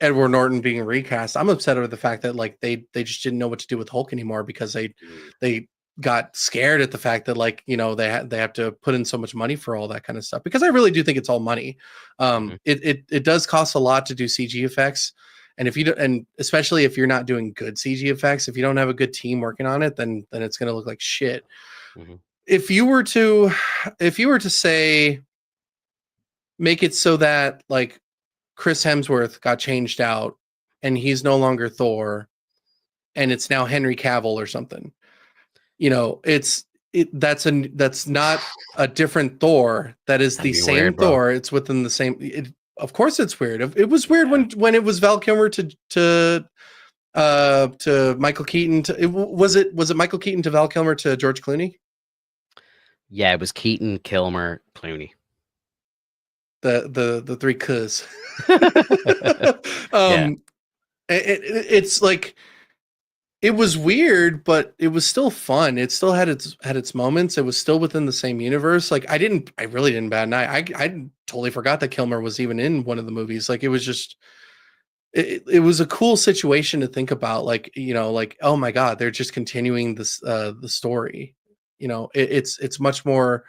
Edward Norton being recast. I'm upset over the fact that like they just didn't know what to do with Hulk anymore because Mm, they got scared at the fact that like they have to put in so much money for all that kind of stuff, because I really do think it's all money. mhm. It does cost a lot to do CG effects, and if you do, and especially if you're not doing good CG effects, if you don't have a good team working on it, then it's going to look like shit. Mhm. If you were to say make it so that like Chris Hemsworth got changed out and he's no longer Thor and it's now Henry Cavill or something. That's not a different Thor. That is That'd the be same weird, bro. Thor. It's within the same. Of course, it's weird. It was weird Yeah, when it was Val Kilmer to Michael Keaton. Was it Michael Keaton to Val Kilmer to George Clooney? yeah. It was Keaton, Kilmer, Clooney. The three cuz. Yeah, um, it's like it was weird, but it was still fun. It still had its moments. It was still within the same universe. Like I really didn't bat an eye. I totally forgot that Kilmer was even in one of the movies. Like it was just it was a cool situation to think about. Like, like, oh my God, they're just continuing this the story. It's much more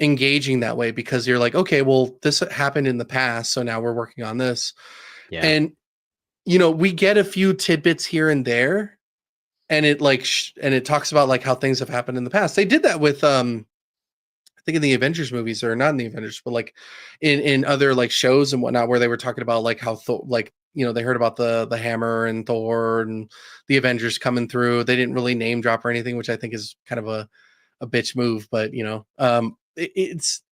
engaging that way because you're like, okay, well, this happened in the past, so now we're working on this. Yeah, And we get a few tidbits here and there, and it and it talks about like how things have happened in the past. They did that with I think in the Avengers movies, or not in the Avengers, but like in other like shows and whatnot, where they were talking about like how like they heard about the hammer and Thor and the Avengers coming through. They didn't really name drop or anything, which I think is kind of a bitch move. But it's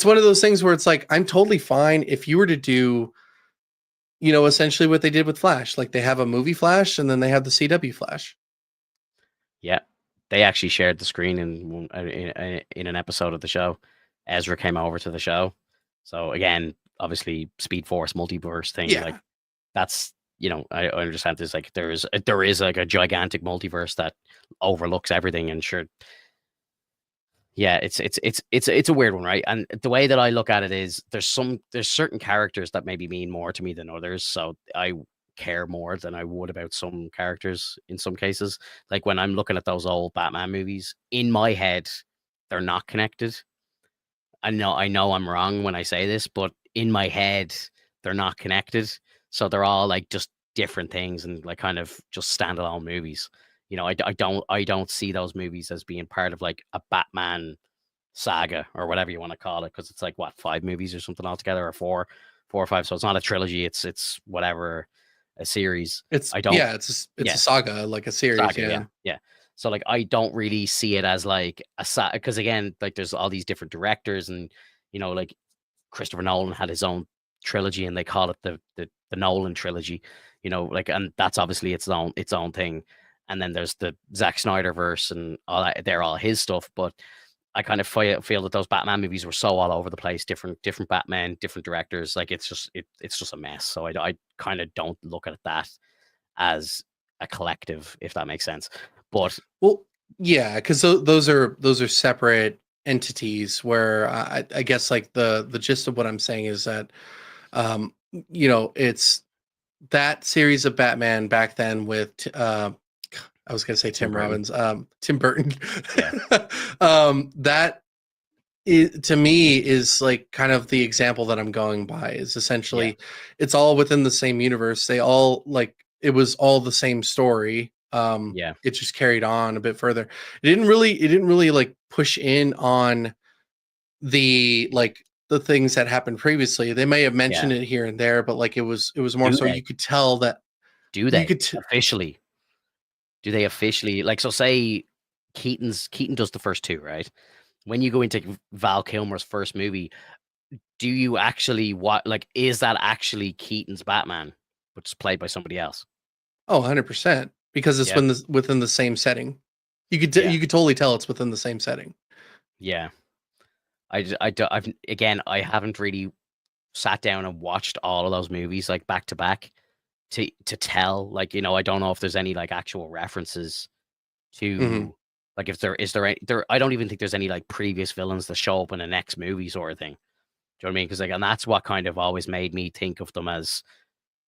one of those things where it's like, I'm totally fine if you were to do essentially what they did with Flash. Like they have a movie Flash and then they have the CW Flash. yeah. They actually shared the screen in an episode of the show. Ezra came over to the show, so again, obviously, Speed Force multiverse thing. Yeah. Like that's I understand there's like there is like a gigantic multiverse that overlooks everything, and sure, yeah, it's a weird one, right? And the way that I look at it is there's certain characters that maybe mean more to me than others, so I care more than I would about some characters in some cases. Like when I'm looking at those old Batman movies, in my head, they're not connected. I know I'm wrong when I say this, but in my head, they're not connected. So they're all like just different things and like kind of just standalone movies. I don't see those movies as being part of like a Batman saga or whatever you want to call it, because it's like what, 5 movies or something altogether, or four or five. So it's not a trilogy. It's whatever, a series. It's I don't. yeah, it's Yeah, a saga, like a series. saga. Yeah. Yeah, yeah. So like I don't really see it as like a saga, because again, like there's all these different directors, and like Christopher Nolan had his own trilogy, and they call it the Nolan trilogy. Like, and that's obviously its own thing. And then there's the Zack Snyder verse and all that. They're all his stuff, but I kind of feel that those Batman movies were so all over the place, different Batman, different directors. Like it's just a mess. So I kind of don't look at that as a collective, if that makes sense. But Well, yeah, because those are separate entities. Where I guess like the gist of what I'm saying is that it's that series of Batman back then with I was gonna say Tim Tim Burton, Robbins, Tim Burton. yeah, That to me is like kind of the example that I'm going by. Is yeah, essentially it's all within the same universe. They all like it was all the same story. yeah, It just carried on a bit further. It didn't really like push in on the like the things that happened previously. They may have yeah. mentioned it here and there, but like it was more Do so they? you could tell that Do you they could officially? Do they officially, like, so say Keaton does the first two, right? When you go into Val Kilmer's first movie, do you actually is that actually Keaton's Batman, but just played by somebody else? 100% because it's Yeah, within the same setting. yeah, You could totally tell it's within the same setting. yeah. I haven't really sat down and watched all of those movies like back to back to tell, like, I don't know if there's any like actual references Hmm. to, like, if there is there I don't even think there's any like previous villains that show up in the next movie sort of thing. Do you know what I mean? Because like, and that's what kind of always made me think of them as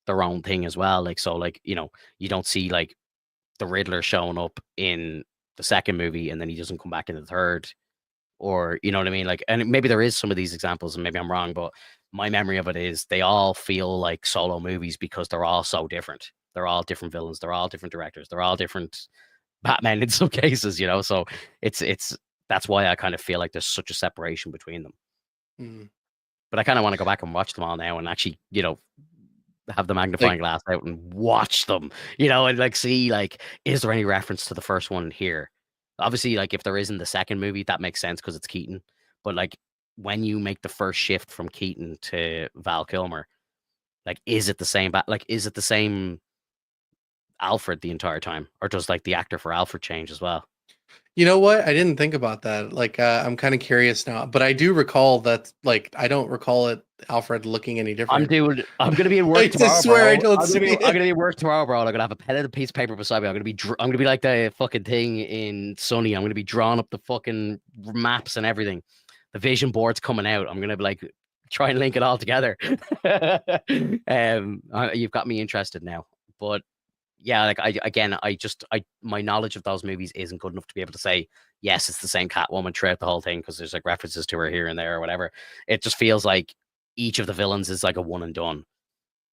their own thing as well. Like, so like, you don't see like the Riddler showing up in the second movie and then he doesn't come back in the third, or you know what I mean? Like, and maybe there is some of these examples and maybe I'm wrong, but my memory of it is they all feel like solo movies because they're all so different. They're all different villains, they're all different directors, they're all different Batman in some cases. So it's that's why I kind of feel like there's such a separation between them. Hmm. But I kind of want to go back and watch them all now and actually, have the magnifying Like glass out and watch them, and like see, like, is there any reference to the first one here? Obviously, like if there is in the second movie, that makes sense because it's Keaton. But like when you make the first shift from Keaton to Val Kilmer, like is it the same? Like is it the same Alfred the entire time, or does like the actor for Alfred change as well? You know what? I didn't think about that. Like, I'm kind of curious now, but I do recall that. Like, I don't recall it, Alfred looking any different. I'm gonna be at work I tomorrow, swear I bro. don't see I'm it. gonna be at work tomorrow, bro. I'm gonna have a pen and a piece of paper beside me. I'm gonna be like the fucking thing in Sunny. I'm gonna be drawing up the fucking maps and everything. The vision board's coming out. I'm gonna be like try and link it all together. You've got me interested now. But yeah, like I my knowledge of those movies isn't good enough to be able to say yes, it's the same Catwoman throughout the whole thing because there's like references to her here and there or whatever. It just feels like each of the villains is like a one and done.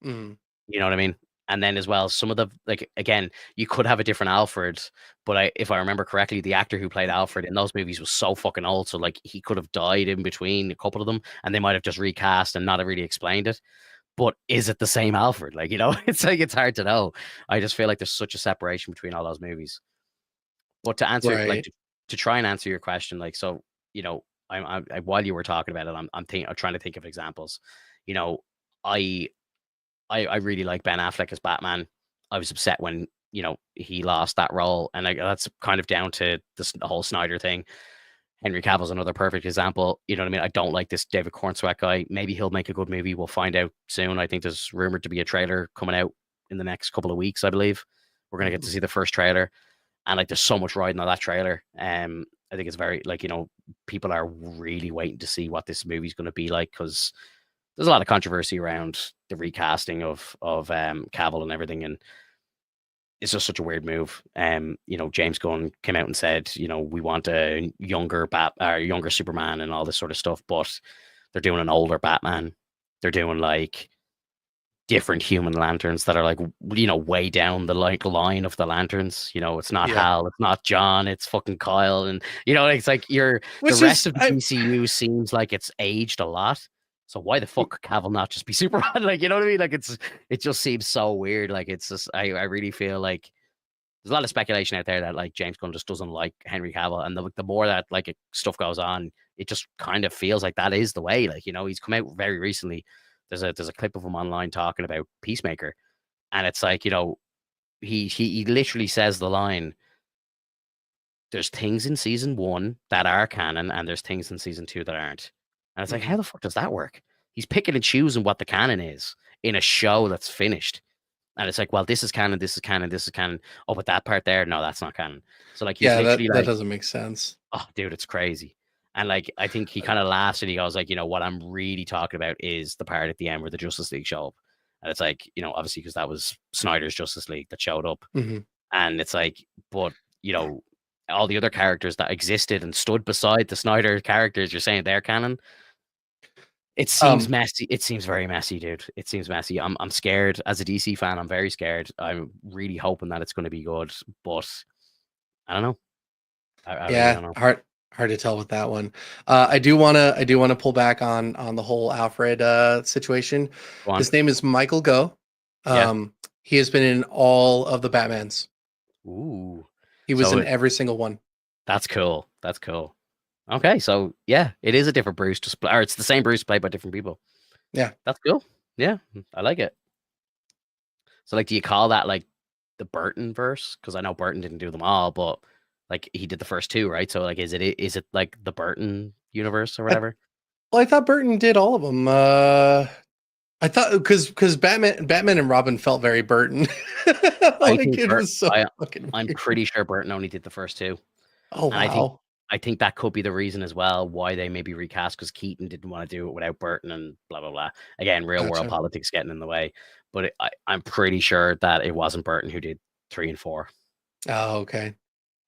Mm, You know what I mean? And then as well, some of the like again, you could have a different Alfred, but if I remember correctly, the actor who played Alfred in those movies was so fucking old, so like he could have died in between a couple of them, and they might have just recast and not have really explained it. But is it the same Alfred? Like, you know, it's like it's hard to know. I just feel like there's such a separation between all those movies. But to answer, like, right. to try and answer your question, like, so you know, while you were talking about it, I'm trying to think of examples. You know, I I really like Ben Affleck as Batman. I was upset when he lost that role, and that's kind of down to the whole Snyder thing. Henry Cavill's another perfect example. You know what I mean? I don't like this David Cornsweet guy. Maybe he'll make a good movie. We'll find out soon. I think there's rumored to be a trailer coming out in the next couple of weeks. I believe we're gonna get to Mm. see the first trailer, and like there's so much riding on that trailer. I think it's very like people are really waiting to see what this movie's going to be like because there's a lot of controversy around the recasting of Cavill and everything, and it's just such a weird move. James Gunn came out and said, we want a younger Superman and all this sort of stuff, but they're doing an older Batman. They're doing like different human lanterns that are like, way down the line of the lanterns. It's not Yeah. Hal, it's not John, it's fucking Kyle, and it's like the Which rest is, of the DCU seems like it's aged a lot. So why the fuck Cavill not just be Superman? Like, you know what I mean? Like it just seems so weird. Like it's just I really feel like there's a lot of speculation out there that like James Gunn just doesn't like Henry Cavill, and the more that like stuff goes on, it just kind of feels like that is the way. Like he's come out very recently. There's a clip of him online talking about Peacemaker, and it's like he literally says the line, "There's things in season one that are canon, and there's things in season two that aren't." And it's like, how mhm. the fuck does that work? He's picking and choosing what the canon is in a show that's finished. And it's like, well, this is canon, this is canon, this is canon. Oh, but that part there, no, that's not canon. So like he's Yeah, literally that like, doesn't make sense. oh, dude, it's crazy. And like I think he kind of laughs and he goes like, what I'm really talking about is the part at the end where the Justice League show up. And it's like, obviously because that was Snyder's Justice League that showed up. Hmm. And it's like, but all the other characters that existed and stood beside the Snyder characters, you're saying they're canon. It seems messy. It seems very messy, dude. It seems messy. I'm scared as a DC fan. I'm very scared. I'm really hoping that it's going to be good, but I don't know. I really Yeah, don't know. hard to tell with that one. I do wanna pull back on the whole Alfred situation. Go on. His name is Michael Goh. Yeah. He has been in all of the Batmans. Ooh. He was So in every single one. that's cool. That's cool. Okay, so yeah, it is a different Bruce, or it's the same Bruce played by different people. Yeah. That's cool. Yeah, I like it. So, like, do you call that like the Burton verse? Because I know Burton didn't do them all, but like he did the first two, right? So, like, is it like the Burton universe or I whatever? Well, I thought Burton did all of them. I thought because Batman and Robin felt very Burton. I Like, think it was so fucking I'm weird. pretty sure Burton only did the first two, Oh, and wow. I think that could be the reason as well why they maybe recast because Keaton didn't want to do it without Burton and blah blah blah. Again, real world Gotcha. politics getting in the way, but I'm pretty sure that it wasn't Burton who did three and four. Oh, okay.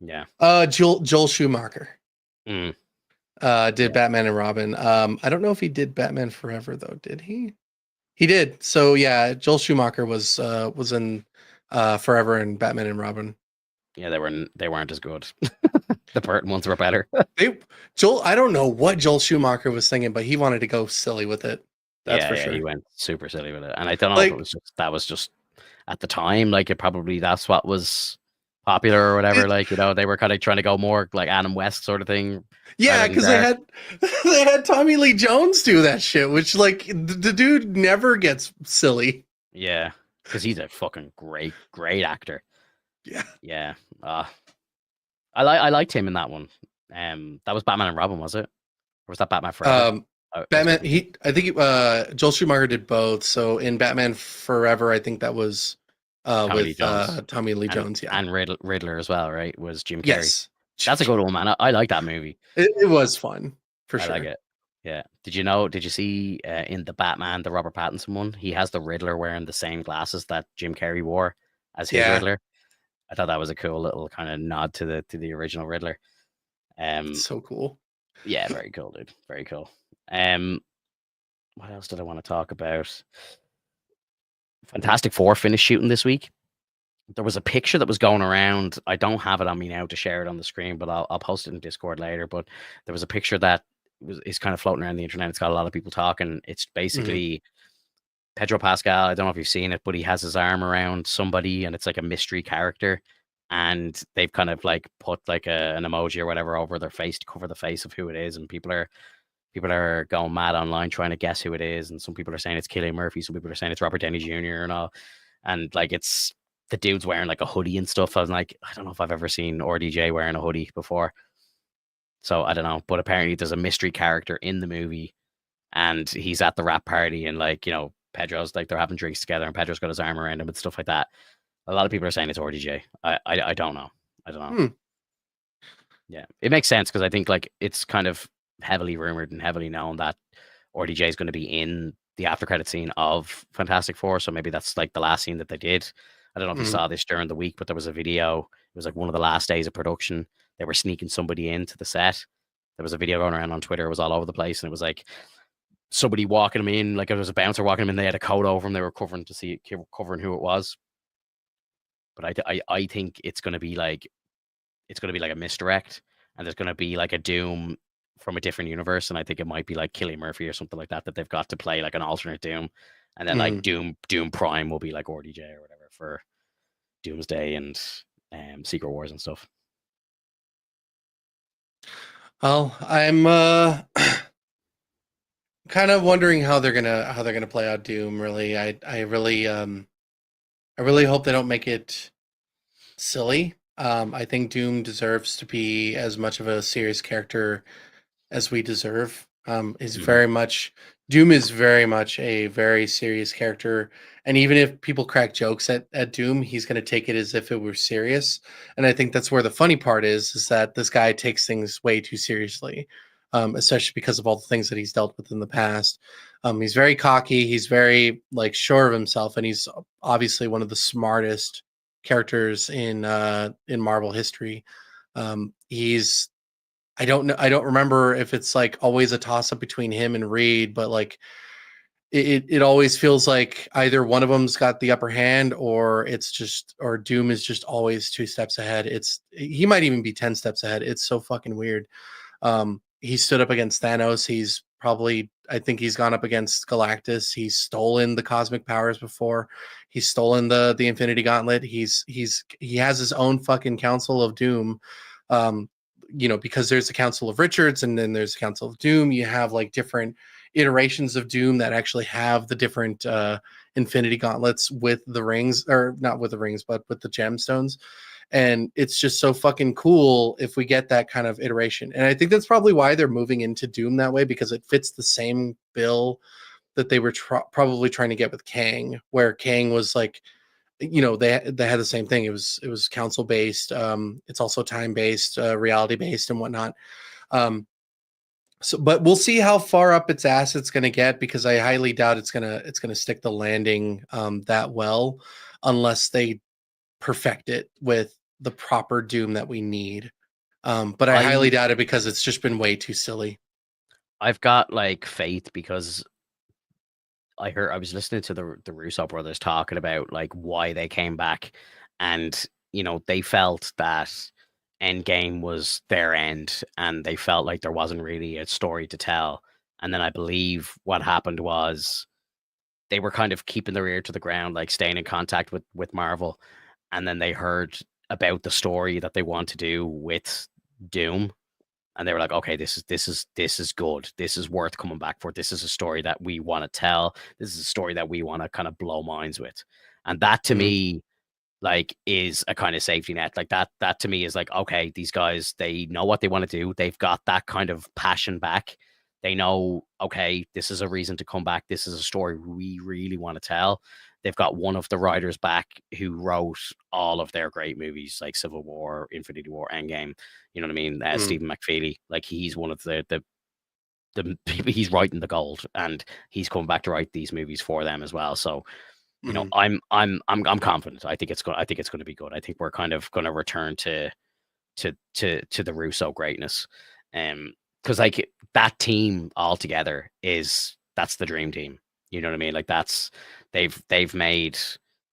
Yeah. Joel Schumacher Mm, did yeah. Batman and Robin. I don't know if he did Batman Forever though. Did he? He did. So yeah, Joel Schumacher was in Forever and Batman and Robin. Yeah, they weren't as good. The Burton ones were better. They I don't know what Joel Schumacher was thinking, but he wanted to go silly with it. That's Yeah, for yeah, he sure. went super silly with it, and I don't know if Like that was just at the time, like that's what was popular or whatever. it, Like they were kind of trying to go more like Adam West sort of thing yeah, rather than because they dark. had they had Tommy Lee Jones do that shit, which like the dude never gets silly. Yeah, because he's a fucking great actor. Yeah. Yeah, I liked him in that one. That was Batman and Robin, was it? Or was that Batman Forever? Um, I was Batman. confused. I think Joel Schumacher did both. So in Batman Forever, I think that was Tommy Lee with Jones Tommy Lee and Jones. Yeah. Riddler as well, right? Was Jim Carrey. Yes. That's a good one, man. I like that movie. It was fun for I like sure. it. Yeah. Did you see in the Batman, the Robert Pattinson one, he has the Riddler wearing the same glasses that Jim Carrey wore as his Yeah. Riddler. I thought that was a cool little kind of nod to the original Riddler. It's Um, so cool. yeah, very cool, dude. Very cool. Um, what else did I want to talk about? Fantastic Four finished shooting this week. There was a picture that was going around. I don't have it on me now to share it on the screen, but I'll post it in Discord later. But there was a picture that is kind of floating around the internet. It's got a lot of people talking. It's Mhm. basically Pedro Pascal. I don't know if you've seen it, but he has his arm around somebody, and it's like a mystery character. And they've kind of like put like an emoji or whatever over their face to cover the face of who it is, and people are going mad online trying to guess who it is, and some people are saying it's Cillian Murphy, some people are saying it's Robert Downey Jr. and all, and like it's the dude's wearing like a hoodie and stuff. I was like, I don't know if I've ever seen RDJ wearing a hoodie before, so I don't know. But apparently, there's a mystery character in the movie, and he's at the rap party, and like Pedro's like they're having drinks together, and Pedro's got his arm around him and stuff like that. A lot of people are saying it's RDJ. I don't know. I don't know. Hmm. Yeah, it makes sense because I think like it's kind of heavily rumored and heavily known that RDJ is going to be in the after credit scene of Fantastic Four. So maybe that's like the last scene that they did. I don't know if you Mhm. saw this during the week, but there was a video. It was like one of the last days of production. They were sneaking somebody into the set. There was a video going around on Twitter. It was all over the place, and it was like somebody walking him in, like it was a bouncer walking him in. They had a coat over him. They were covering who it was. But I think it's going to be like a misdirect, and there's going to be like a Doom from a different universe, and I think it might be like Cillian Murphy or something like that that they've got to play like an alternate Doom, and then like Mhm. Doom Prime will be like RDJ or whatever for Doomsday and Secret Wars and stuff. Well, I'm kind of wondering how they're gonna play out Doom. Really, I really hope they don't make it silly. I think Doom deserves to be as much of a serious character as we deserve. Is Hmm. very much Doom is very much a very serious character, and even if people crack jokes at Doom, he's going to take it as if it were serious. And I think that's where the funny part is that this guy takes things way too seriously, especially because of all the things that he's dealt with in the past. He's very cocky. He's very like sure of himself, and he's obviously one of the smartest characters in Marvel history. He's I don't know. I don't remember if it's like always a toss up between him and Reed, but like it always feels like either one of them's got the upper hand, or it's just or Doom is just always 2 steps ahead. He might even be 10 steps ahead. It's so fucking weird. He stood up against Thanos. I think he's gone up against Galactus. He's stolen the cosmic powers before. He's stolen the Infinity Gauntlet. He has his own fucking Council of Doom. Um, because there's the Council of Richards and then there's the Council of Doom. You have like different iterations of Doom that actually have the different Infinity Gauntlets with the rings, or not with the rings, but with the gemstones. And it's just so fucking cool if we get that kind of iteration. And I think that's probably why they're moving into Doom that way, because it fits the same bill that they were probably trying to get with Kang, where Kang was like, they had the same thing. It was council based. It's also time based, reality based, and whatnot. But we'll see how far up its ass it's going to get, because I highly doubt it's gonna stick the landing that well, unless they perfect it with the proper Doom that we need. But I highly I doubt it, because it's just been way too silly. I've got like faith because I was listening to the Russo brothers talking about like why they came back, and they felt that Endgame was their end, and they felt like there wasn't really a story to tell. And then I believe what happened was they were kind of keeping their ear to the ground, like staying in contact with Marvel, and then they heard about the story that they want to do with Doom, and they were like, okay, this is good. This is worth coming back for. This is a story that we want to tell. This is a story that we want to kind of blow minds with. And that to Mhm. me like is a kind of safety net. Like that to me is like, okay, these guys, they know what they want to do. They've got that kind of passion back. They know, okay, this is a reason to come back. This is a story we really want to tell. They've got one of the writers back who wrote all of their great movies like Civil War, Infinity War, Endgame. You know what I mean? Stephen McFeely, like he's one of the he's writing the gold, and he's coming back to write these movies for them as well. So, you know, I'm confident. I think it's going to be good. I think we're kind of going to return to the Russo greatness, because like that team all together that's the dream team. You know what I mean? Like they've made,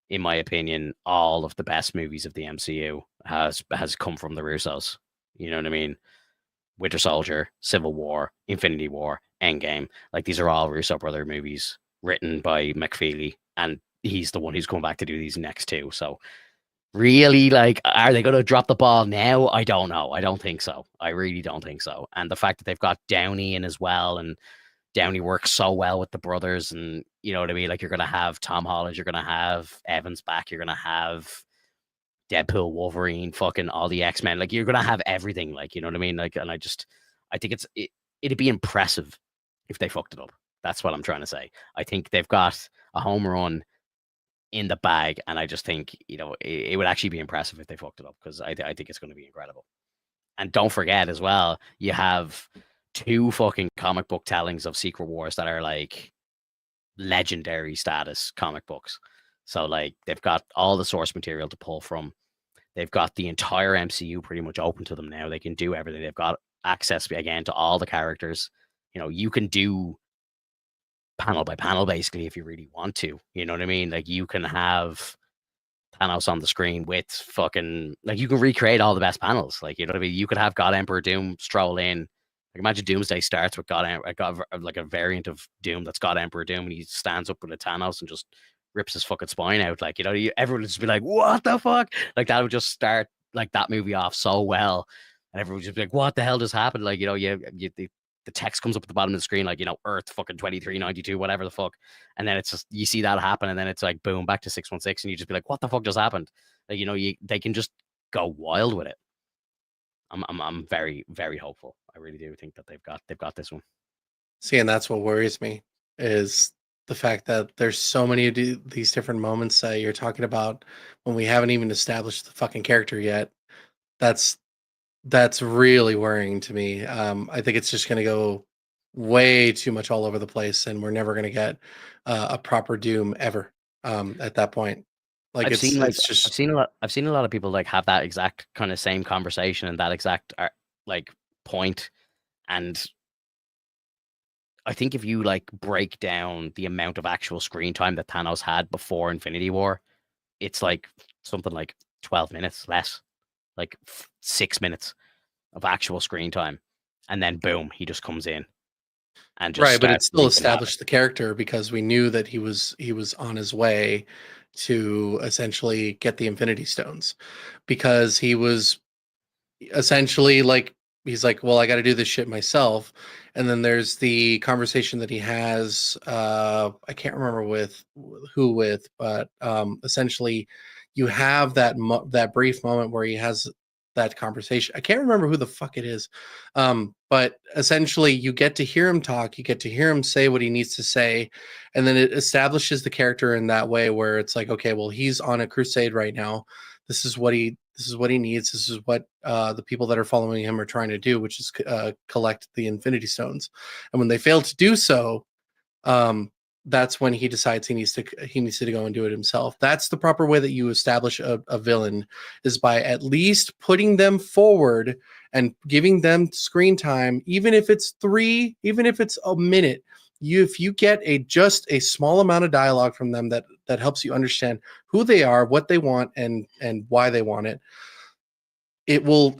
in my opinion, all of the best movies of the MCU has come from the Russos. You know what I mean? Winter Soldier, Civil War, Infinity War, Endgame. Like these are all Russo brother movies written by McFeely, and he's the one who's coming back to do these next two. So really, like, are they going to drop the ball now? I don't know. I don't think so. I really don't think so. And the fact that they've got Downey in as well, and Downey works so well with the brothers, and you know what I mean? Like, you're going to have Tom Holland, you're going to have Evans back, you're going to have Deadpool, Wolverine, fucking all the X-Men. Like, you're going to have everything, like, you know what I mean? Like, and I think it'd be impressive if they fucked it up. That's what I'm trying to say. I think they've got a home run in the bag, and I just think, you know, it would actually be impressive if they fucked it up, because I think it's going to be incredible. And don't forget as well, you have 2 fucking comic book tellings of Secret Wars that are like legendary status comic books. So like they've got all the source material to pull from. They've got the entire MCU pretty much open to them now. They can do everything. They've got access again to all the characters. You know, you can do panel by panel basically if you really want to. You know what I mean? Like, you can have Thanos on the screen with fucking, like, you can recreate all the best panels. Like, you know what I mean? You could have God Emperor Doom stroll in. Like, imagine Doomsday starts with like a variant of Doom that's God Emperor Doom, and he stands up with a Thanos and just rips his fucking spine out. Like, you know, everyone would just be like, what the fuck? Like, that would just start like that movie off so well, and everyone would just be like, what the hell just happened? Like, you know, the text comes up at the bottom of the screen, like, you know, Earth fucking 2392, whatever the fuck. And then it's just, you see that happen, and then it's like, boom, back to 616, and you just be like, what the fuck just happened? Like, you know, they can just go wild with it. I'm very, very hopeful. I really do think that they've got this one. See, and that's what worries me, is the fact that there's so many of these different moments that you're talking about when we haven't even established the fucking character yet. That's really worrying to me. I think it's just going to go way too much all over the place, and we're never going to get a proper Doom ever. At that point, like, I've seen a lot of people like have that exact kind of same conversation and that exact like point. And I think if you like break down the amount of actual screen time that Thanos had before Infinity War, it's like something like 12 minutes less, like 6 minutes of actual screen time. And then boom, he just comes in and just right, but it still wreaking havoc. established the character, because we knew that he was on his way to essentially get the Infinity Stones, because he was essentially like, he's like, well, I got to do this shit myself. And then there's the conversation that he has, I can't remember who with, but essentially you have that brief moment where he has that conversation. I can't remember who the fuck it is, but essentially you get to hear him talk, you get to hear him say what he needs to say, and then it establishes the character in that way where it's like, okay, well, he's on a crusade right now. This is what he needs. This is what the people that are following him are trying to do, which is collect the Infinity Stones. And when they fail to do so, that's when he decides he needs to go and do it himself. That's the proper way that you establish a villain, is by at least putting them forward and giving them screen time, even if it's a minute. If you get just a small amount of dialogue from them that helps you understand who they are, what they want, and why they want it, it will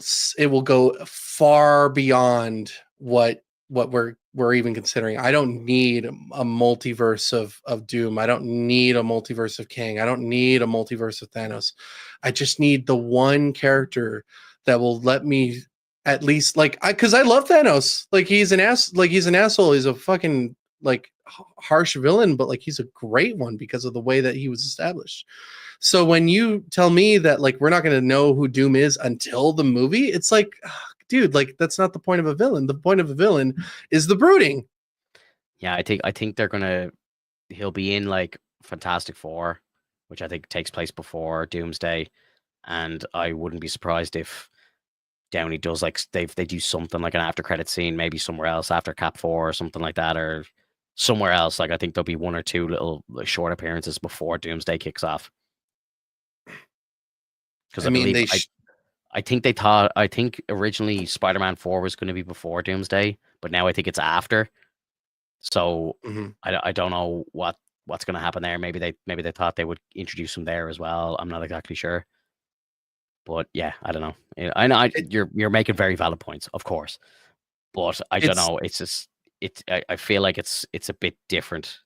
go far beyond what we're even considering. I don't need a multiverse of Doom. I don't need a multiverse of Kang. I don't need a multiverse of Thanos. I just need the one character that will let me at least, like, because I love Thanos. Like, he's an asshole. He's a fucking like harsh villain, but like he's a great one because of the way that he was established. So when you tell me that like we're not going to know who Doom is until the movie, it's like, dude, like that's not the point of a villain. The point of a villain is the brooding. Yeah, I think he'll be in like Fantastic Four, which I think takes place before Doomsday, and I wouldn't be surprised if Downey does like they do something like an after credit scene, maybe somewhere else after Cap 4 or something like that, or somewhere else. Like I think there'll be one or two little like, short appearances before Doomsday kicks off. Because I I mean, believe I think originally Spider-Man 4 was going to be before Doomsday, but now I think it's after. So Mhm. I don't know what's going to happen there. Maybe they thought they would introduce him there as well. I'm not exactly sure. But yeah, I don't know. I know you're making very valid points, of course. But I don't it's know. It's just I feel like it's a bit different.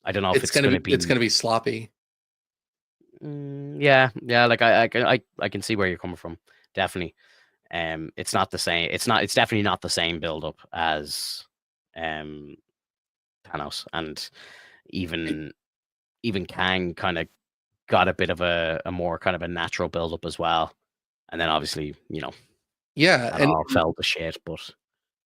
I don't know if it's going to it's be. gonna be sloppy. Yeah. Like I can see where you're coming from. Definitely. It's not the same. It's definitely not the same build up as um Thanos, and even Kang kind of got a bit of a more kind of a natural build up as well. And then obviously, Yeah, that and all fell to shit. But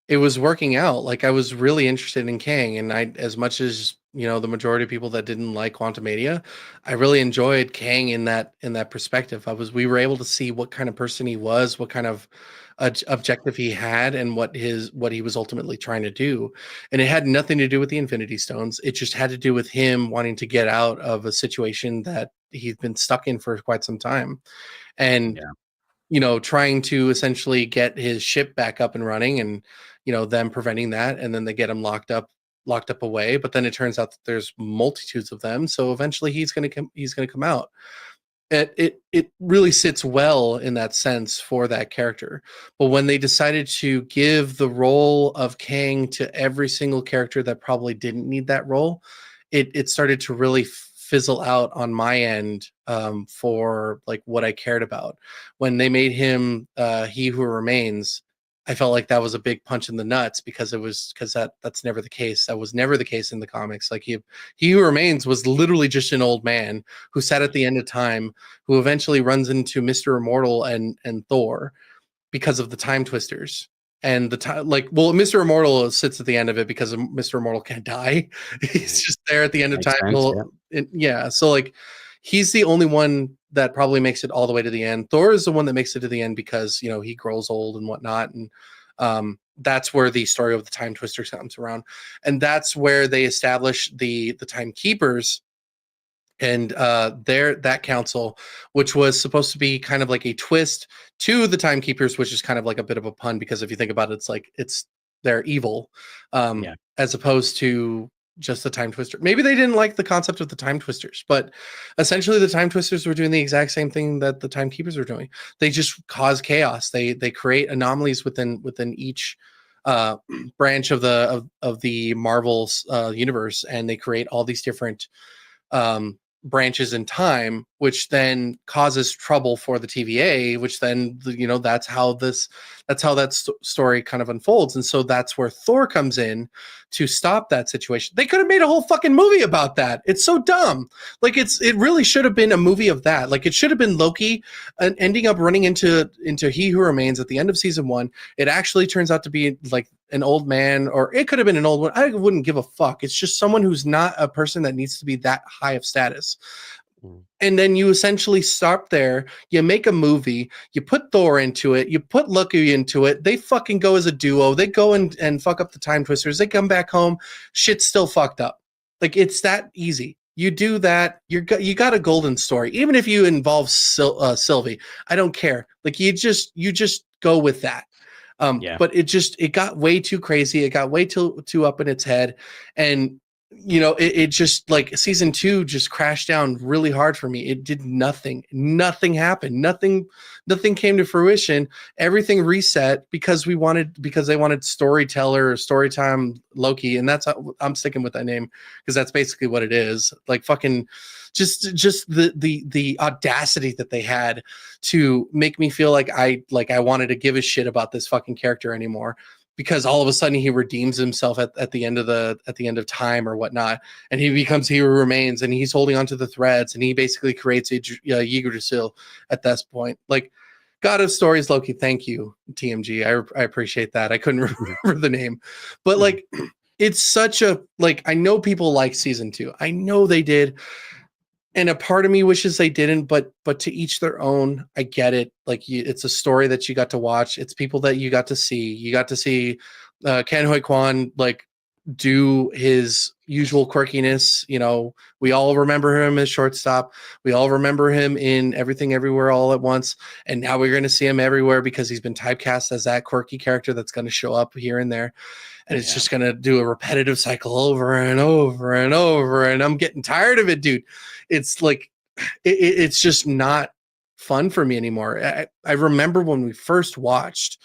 it was working out. Like I was really interested in Kang, and I, as much as the majority of people that didn't like Quantumania, I really enjoyed Kang in that perspective. We were able to see what kind of person he was, what kind of objective he had, and what he was ultimately trying to do. And it had nothing to do with the Infinity Stones. It just had to do with him wanting to get out of a situation that he's been stuck in for quite some time. And yeah, trying to essentially get his ship back up and running, and them preventing that, and then they get him locked up away. But then it turns out that there's multitudes of them, so eventually he's going to come out. It really sits well in that sense for that character. But when they decided to give the role of Kang to every single character that probably didn't need that role, it started to really fizzle out on my end, for like what I cared about. When they made him He Who Remains, I felt like that was a big punch in the nuts, because that's never the case. That was never the case in the comics. Like he Who Remains was literally just an old man who sat at the end of time, who eventually runs into Mr. Immortal and Thor because of the time twisters. And the time, like, well, Mr. Immortal sits at the end of it because Mr. Immortal can't die. He's just there at the end of makes time. sense. Well, yeah. So like, he's the only one that probably makes it all the way to the end. Thor is the one that makes it to the end because he grows old and whatnot, and that's where the story of the time twister comes around, and that's where they establish the timekeepers and that council, which was supposed to be kind of like a twist to the timekeepers, which is kind of like a bit of a pun, because if you think about it, it's like they're evil, Yeah, as opposed to just the time twister. Maybe they didn't like the concept of the time twisters, but essentially the time twisters were doing the exact same thing that the timekeepers were doing. They just cause chaos. They create anomalies within each uh branch of the Marvel's universe, and they create all these different branches in time, which then causes trouble for the TVA, which then that's how that story kind of unfolds. And so that's where Thor comes in to stop that situation. They could have made a whole fucking movie about that. It's so dumb. Like it really should have been a movie of that. Like it should have been Loki ending up running into He Who Remains at the end of season 1. It actually turns out to be like an old man, or it could have been an old one. I wouldn't give a fuck. It's just someone who's not a person that needs to be that high of status. And then you essentially stop there. You make a movie. You put Thor into it. You put Loki into it. They fucking go as a duo. They go and fuck up the time twisters. They come back home. Shit's still fucked up. Like it's that easy. You do that. You got a golden story. Even if you involve Sylvie, I don't care. Like you just go with that. yeah, But it got way too crazy. It got way too up in its head, and it just, like, season 2 just crashed down really hard for me. It did nothing. Nothing happened. Nothing came to fruition. Everything reset because they wanted storyteller or storytime Loki, and that's how I'm sticking with that name, because that's basically what it is. Like fucking just the audacity that they had to make me feel like I wanted to give a shit about this fucking character anymore. because all of a sudden he redeems himself at the end of time or whatnot, and he becomes He Who Remains, and he's holding onto the threads, and he basically creates a Yggdrasil at this point. Like, God of Stories, Loki. Thank you, TMG. I appreciate that. I couldn't remember the name, but like, it's such a, like, I know people like season 2. I know they did. And a part of me wishes they didn't, but to each their own. I get it. Like, it's a story that you got to watch. It's people that you got to see. You got to see Ken Hoi Kwan like do his usual quirkiness. You know, we all remember him as shortstop. We all remember him in Everything Everywhere All at Once. And now we're going to see him everywhere because he's been typecast as that quirky character that's going to show up here and there. And it's just going to do a repetitive cycle over and over and over. And I'm getting tired of it, dude. It's like, it's just not fun for me anymore. I remember when we first watched,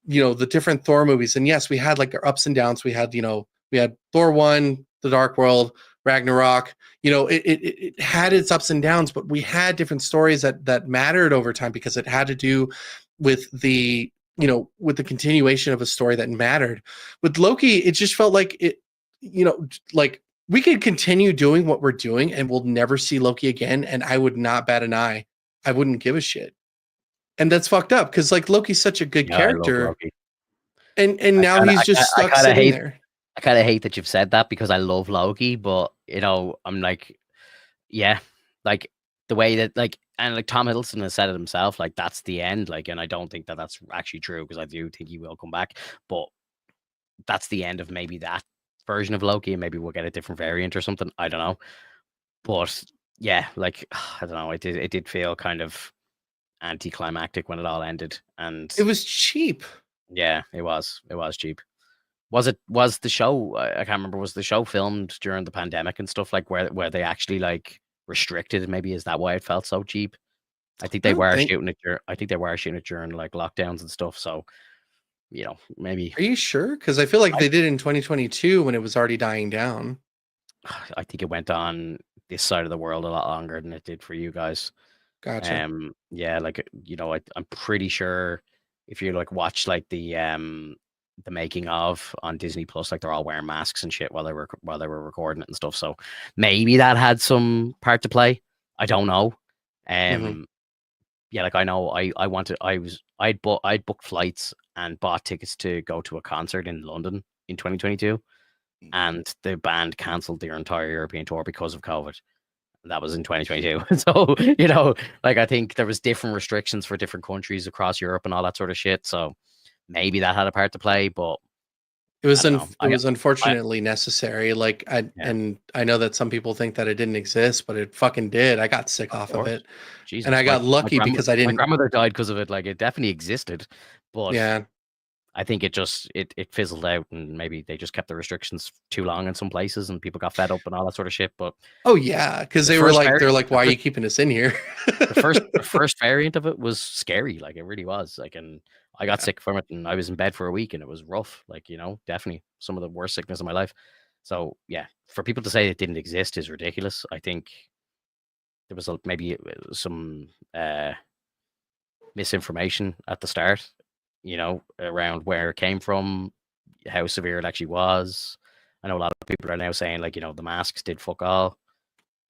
you know, the different Thor movies. And yes, we had like our ups and downs. We had, you know, we had Thor 1, The Dark World, Ragnarok. You know, it had its ups and downs, but we had different stories that mattered over time because it had to do with the, you know, with the continuation of a story that mattered. With Loki, it just felt like it, you know, like we could continue doing what we're doing and we'll never see Loki again. And I would not bat an eye. I wouldn't give a shit. And that's fucked up because like Loki's such a good character. And now he's just stuck sitting there. I kind of hate that you've said that because I love Loki, but you know, I'm like, yeah, like the way that like, and like Tom Hiddleston has said it himself, like that's the end. Like, and I don't think that that's actually true because I do think he will come back, but that's the end of maybe that version of Loki, and maybe we'll get a different variant or something. I don't know, but yeah, like I don't know. It did feel kind of anticlimactic when it all ended, and it was cheap. Yeah, it was cheap. Was the show? I can't remember. Was the show filmed during the pandemic and stuff like where they actually like restricted? Maybe is that why it felt so cheap? I think they were shooting it. I think they were shooting it during like lockdowns and stuff. So, you know, maybe. Are you sure? Because I feel like they did in 2022 when it was already dying down. I think it went on this side of the world a lot longer than it did for you guys. Gotcha. Yeah, like you know, I'm pretty sure if you like watch like the making of on Disney Plus, like they're all wearing masks and shit while they were recording it and stuff. So maybe that had some part to play. I don't know. Yeah, like I know I'd booked flights and bought tickets to go to a concert in London in 2022, and the band cancelled their entire European tour because of COVID. That was in 2022. So, you know, like I think there was different restrictions for different countries across Europe and all that sort of shit. So maybe that had a part to play, but it was unfortunately necessary. Like and I know that some people think that it didn't exist, but it fucking did. I got sick off of it. Jesus, and I got lucky because I didn't. My grandmother died because of it. Like it definitely existed, but yeah, I think it just it fizzled out, and maybe they just kept the restrictions too long in some places, and people got fed up and all that sort of shit. But oh yeah, because they're like, why are you keeping us in here? the first variant of it was scary, like it really was. Like, and I got sick from it, and I was in bed for a week, and it was rough. Like, you know, definitely some of the worst sickness of my life. So yeah, for people to say it didn't exist is ridiculous. I think there was maybe some misinformation at the start, you know, around where it came from, how severe it actually was. I know a lot of people are now saying like, you know, the masks did fuck all,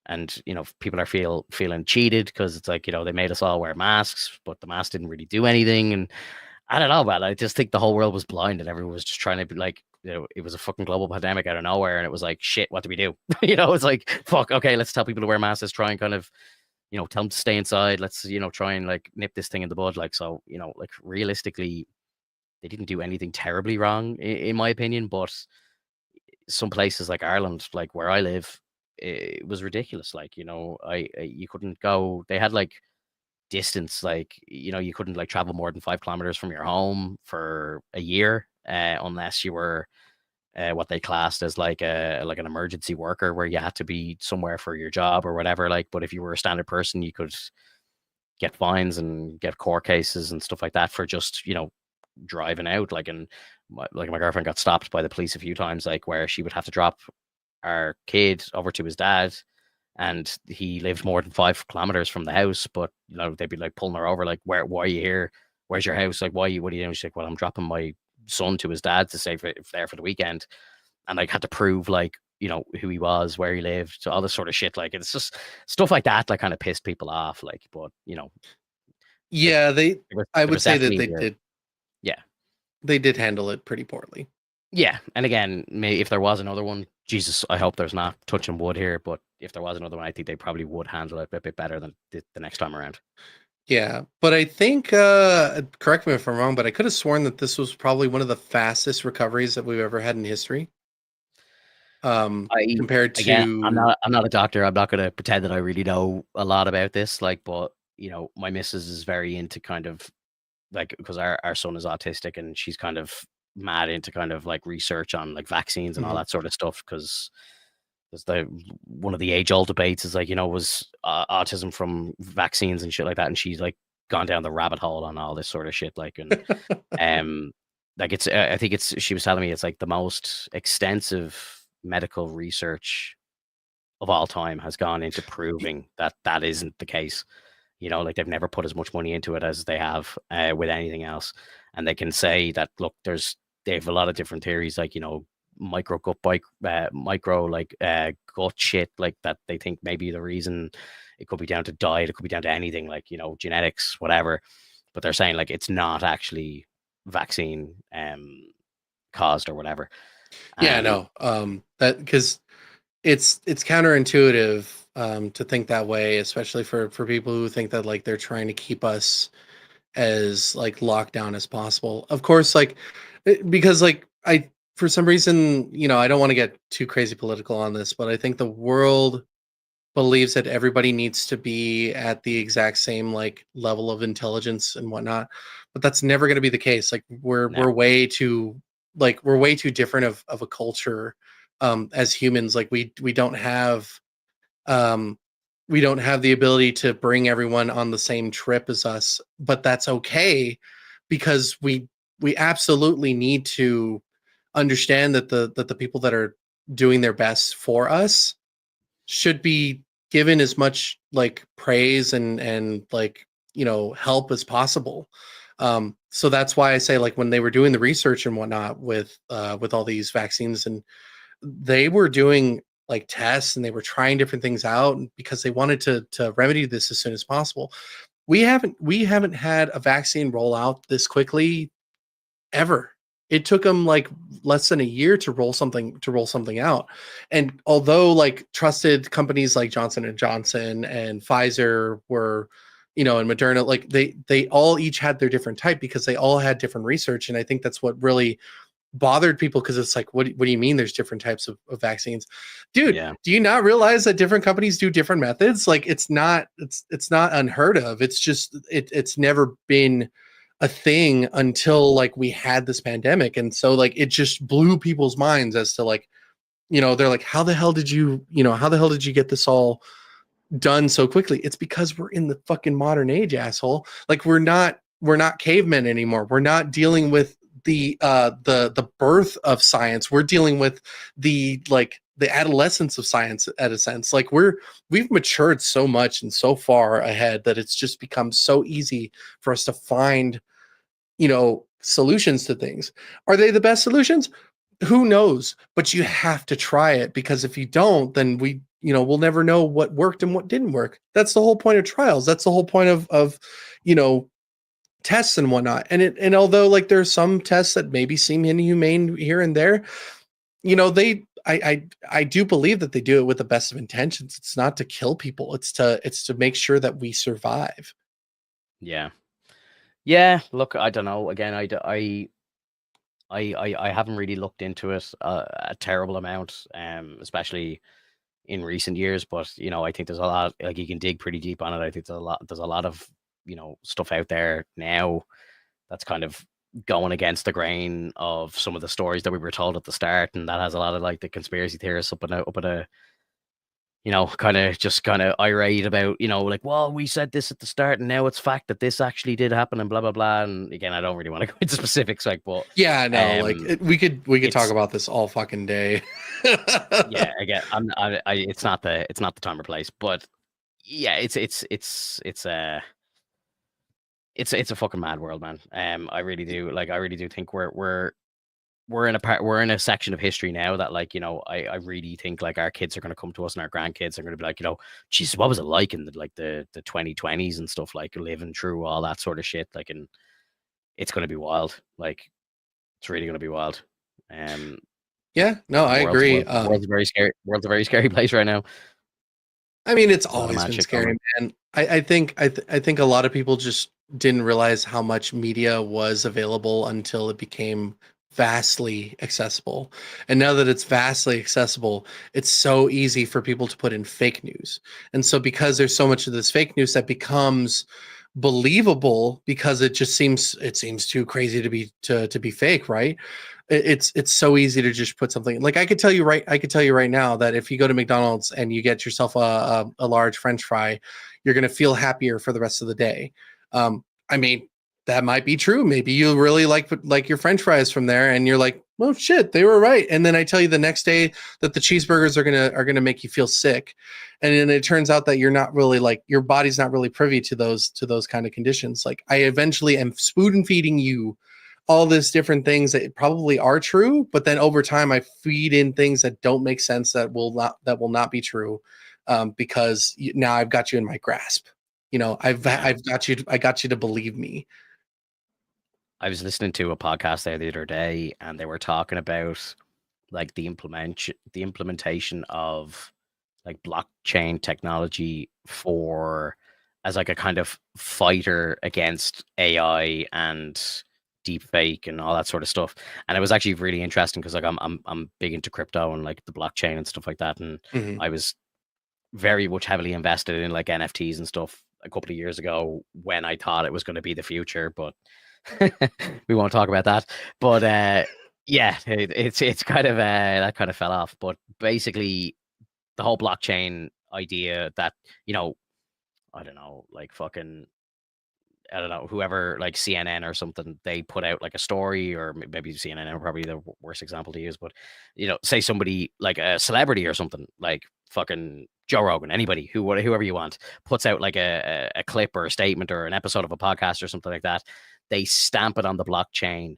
and you know, people are feeling cheated because it's like, you know, they made us all wear masks, but the mask didn't really do anything. And I don't know, man. I just think the whole world was blind and everyone was just trying to be like, you know, it was a fucking global pandemic out of nowhere, and it was like, shit, what do we do? You know, it's like, fuck, okay, let's tell people to wear masks, let's try and kind of, you know, tell them to stay inside, let's, you know, try and like nip this thing in the bud. Like, so, you know, like realistically, they didn't do anything terribly wrong in my opinion, but some places like Ireland, like where I live, it was ridiculous. Like, you know, you couldn't go, they had like distance, like, you know, you couldn't like travel more than 5 kilometers from your home for a year, unless you were what they classed as like an emergency worker, where you had to be somewhere for your job or whatever. Like, but if you were a standard person, you could get fines and get court cases and stuff like that for just, you know, driving out. Like, and my girlfriend got stopped by the police a few times, like where she would have to drop our kid over to his dad, and he lived more than 5 kilometers from the house, but you know, they'd be like pulling her over, like, why are you here? Where's your house? Like, what are you doing? She's like, well, I'm dropping my son to his dad to say if there for the weekend, and like had to prove like who he was, where he lived, all this sort of shit. Like it's just stuff like that like kind of pissed people off. Like, but there, Yeah, I there would was say that definitely yeah. they did handle it pretty poorly. Yeah, and again, if there was another one, Jesus, I hope there's not touching wood here, but if there was another one, I think they probably would handle it a bit better than the next time around. Yeah, but I think, correct me if I'm wrong, but I could have sworn that this was probably one of the fastest recoveries that we've ever had in history. I Compared again, to, I'm not a doctor. I'm not going to pretend that I really know a lot about this. Like, but my missus is very into kind of like because our son is autistic and she's kind of mad into kind of like research on like vaccines and all Mhm. that sort of stuff because there's one of the age old debates is like was autism from vaccines and shit like that, and she's like gone down the rabbit hole on all this sort of shit like um like it's I think she was telling me it's like the most extensive medical research of all time has gone into proving that that isn't the case. Like they've never put as much money into it as they have with anything else. And they can say that, look, they have a lot of different theories, like, micro gut bike, micro like gut shit, like that they think maybe the reason it could be down to diet, it could be down to anything like, genetics, whatever. But they're saying like it's not actually vaccine caused or whatever. Yeah, And no, that because it's counterintuitive to think that way, especially for people who think that like they're trying to keep us as like locked down as possible. Of course, like because like I for some reason, I don't want to get too crazy political on this, but I think the world believes that everybody needs to be at the exact same like level of intelligence and whatnot, but that's never going to be the case. Like no, we're way too different of a culture as humans. Like we don't have um we don't have the ability to bring everyone on the same trip as us, but that's okay because we absolutely need to understand that the people that are doing their best for us should be given as much like praise and like help as possible. So that's why I say like when they were doing the research and whatnot with all these vaccines, and they were doing like tests and they were trying different things out because they wanted to remedy this as soon as possible. We haven't had a vaccine roll out this quickly ever. It took them like less than a year to roll something out. And although like trusted companies like Johnson and Johnson and Pfizer were, and Moderna, like they all each had their different type because they all had different research. And I think that's what really bothered people because it's like, what do you mean there's different types of vaccines? Dude, yeah, do you not realize that different companies do different methods? Like it's not unheard of. It's just it's never been a thing until like we had this pandemic. And so like it just blew people's minds as to like, they're like, how the hell did you get this all done so quickly? It's because we're in the fucking modern age, asshole. Like we're not cavemen anymore. We're not dealing with the birth of science. We're dealing with the adolescence of science at a sense. Like we've matured so much and so far ahead that it's just become so easy for us to find solutions to things. Are they the best solutions? Who knows? But you have to try it, because if you don't, then we'll never know what worked and what didn't work. That's the whole point of trials. That's the whole point of you know tests and whatnot. And although like there's some tests that maybe seem inhumane here and there, they I do believe that they do it with the best of intentions. It's not to kill people. It's to make sure that we survive. yeah. Yeah, look, I don't know. Again, I haven't really looked into it a terrible amount, especially in recent years. But I think there's a lot. Like you can dig pretty deep on it. I think there's a lot of stuff out there now that's kind of going against the grain of some of the stories that we were told at the start, and that has a lot of like the conspiracy theorists up at a kind of irate about, like, well, we said this at the start and now it's fact that this actually did happen and blah, blah, blah. And again, I don't really want to go into specifics, like, but Yeah, no, like we could talk it's, about this all fucking day. yeah, again, it's not the time or place, but yeah, it's it's a fucking mad world, man. I really do like. I really do think we're in a section of history now that, like, I really think like our kids are going to come to us and our grandkids are going to be like, Jesus, what was it like in the 2020s and stuff, like living through all that sort of shit, like, and it's going to be wild. Like, it's really going to be wild. Yeah, no, I agree. World's a very scary. World's a very scary place right now. I mean, it's A lot of always mad been shit going scary, on. man. I think a lot of people just didn't realize how much media was available until it became vastly accessible. And now that it's vastly accessible, it's so easy for people to put in fake news. And so because there's so much of this fake news that becomes believable because it seems too crazy to be fake, right? It's so easy to just put something like I could tell you right now that if you go to McDonald's and you get yourself a large French fry, you're going to feel happier for the rest of the day. I mean, that might be true. Maybe you really like your French fries from there, and you're like, "Oh shit, they were right." And then I tell you the next day that the cheeseburgers are gonna make you feel sick, and then it turns out that you're not really like your body's not really privy to those kind of conditions. Like I eventually am spoon feeding you all these different things that probably are true, but then over time I feed in things that don't make sense that will not be true, because now I've got you in my grasp. Yeah. I've got you. I got you to believe me. I was listening to a podcast there the other day, and they were talking about like the implementation of like blockchain technology for as like a kind of fighter against AI and deepfake and all that sort of stuff. And it was actually really interesting because like I'm big into crypto and like the blockchain and stuff like that. And Mhm. I was very much heavily invested in like NFTs and stuff a couple of years ago when I thought it was going to be the future, but we won't talk about that. But yeah, it's kind of that kind of fell off. But basically, the whole blockchain idea that I don't know, like fucking I don't know, whoever like CNN or something, they put out like a story, or maybe CNN are probably the worst example to use, but say somebody like a celebrity or something, like fucking Joe Rogan, anybody whoever you want, puts out like a clip or a statement or an episode of a podcast or something like that. They stamp it on the blockchain,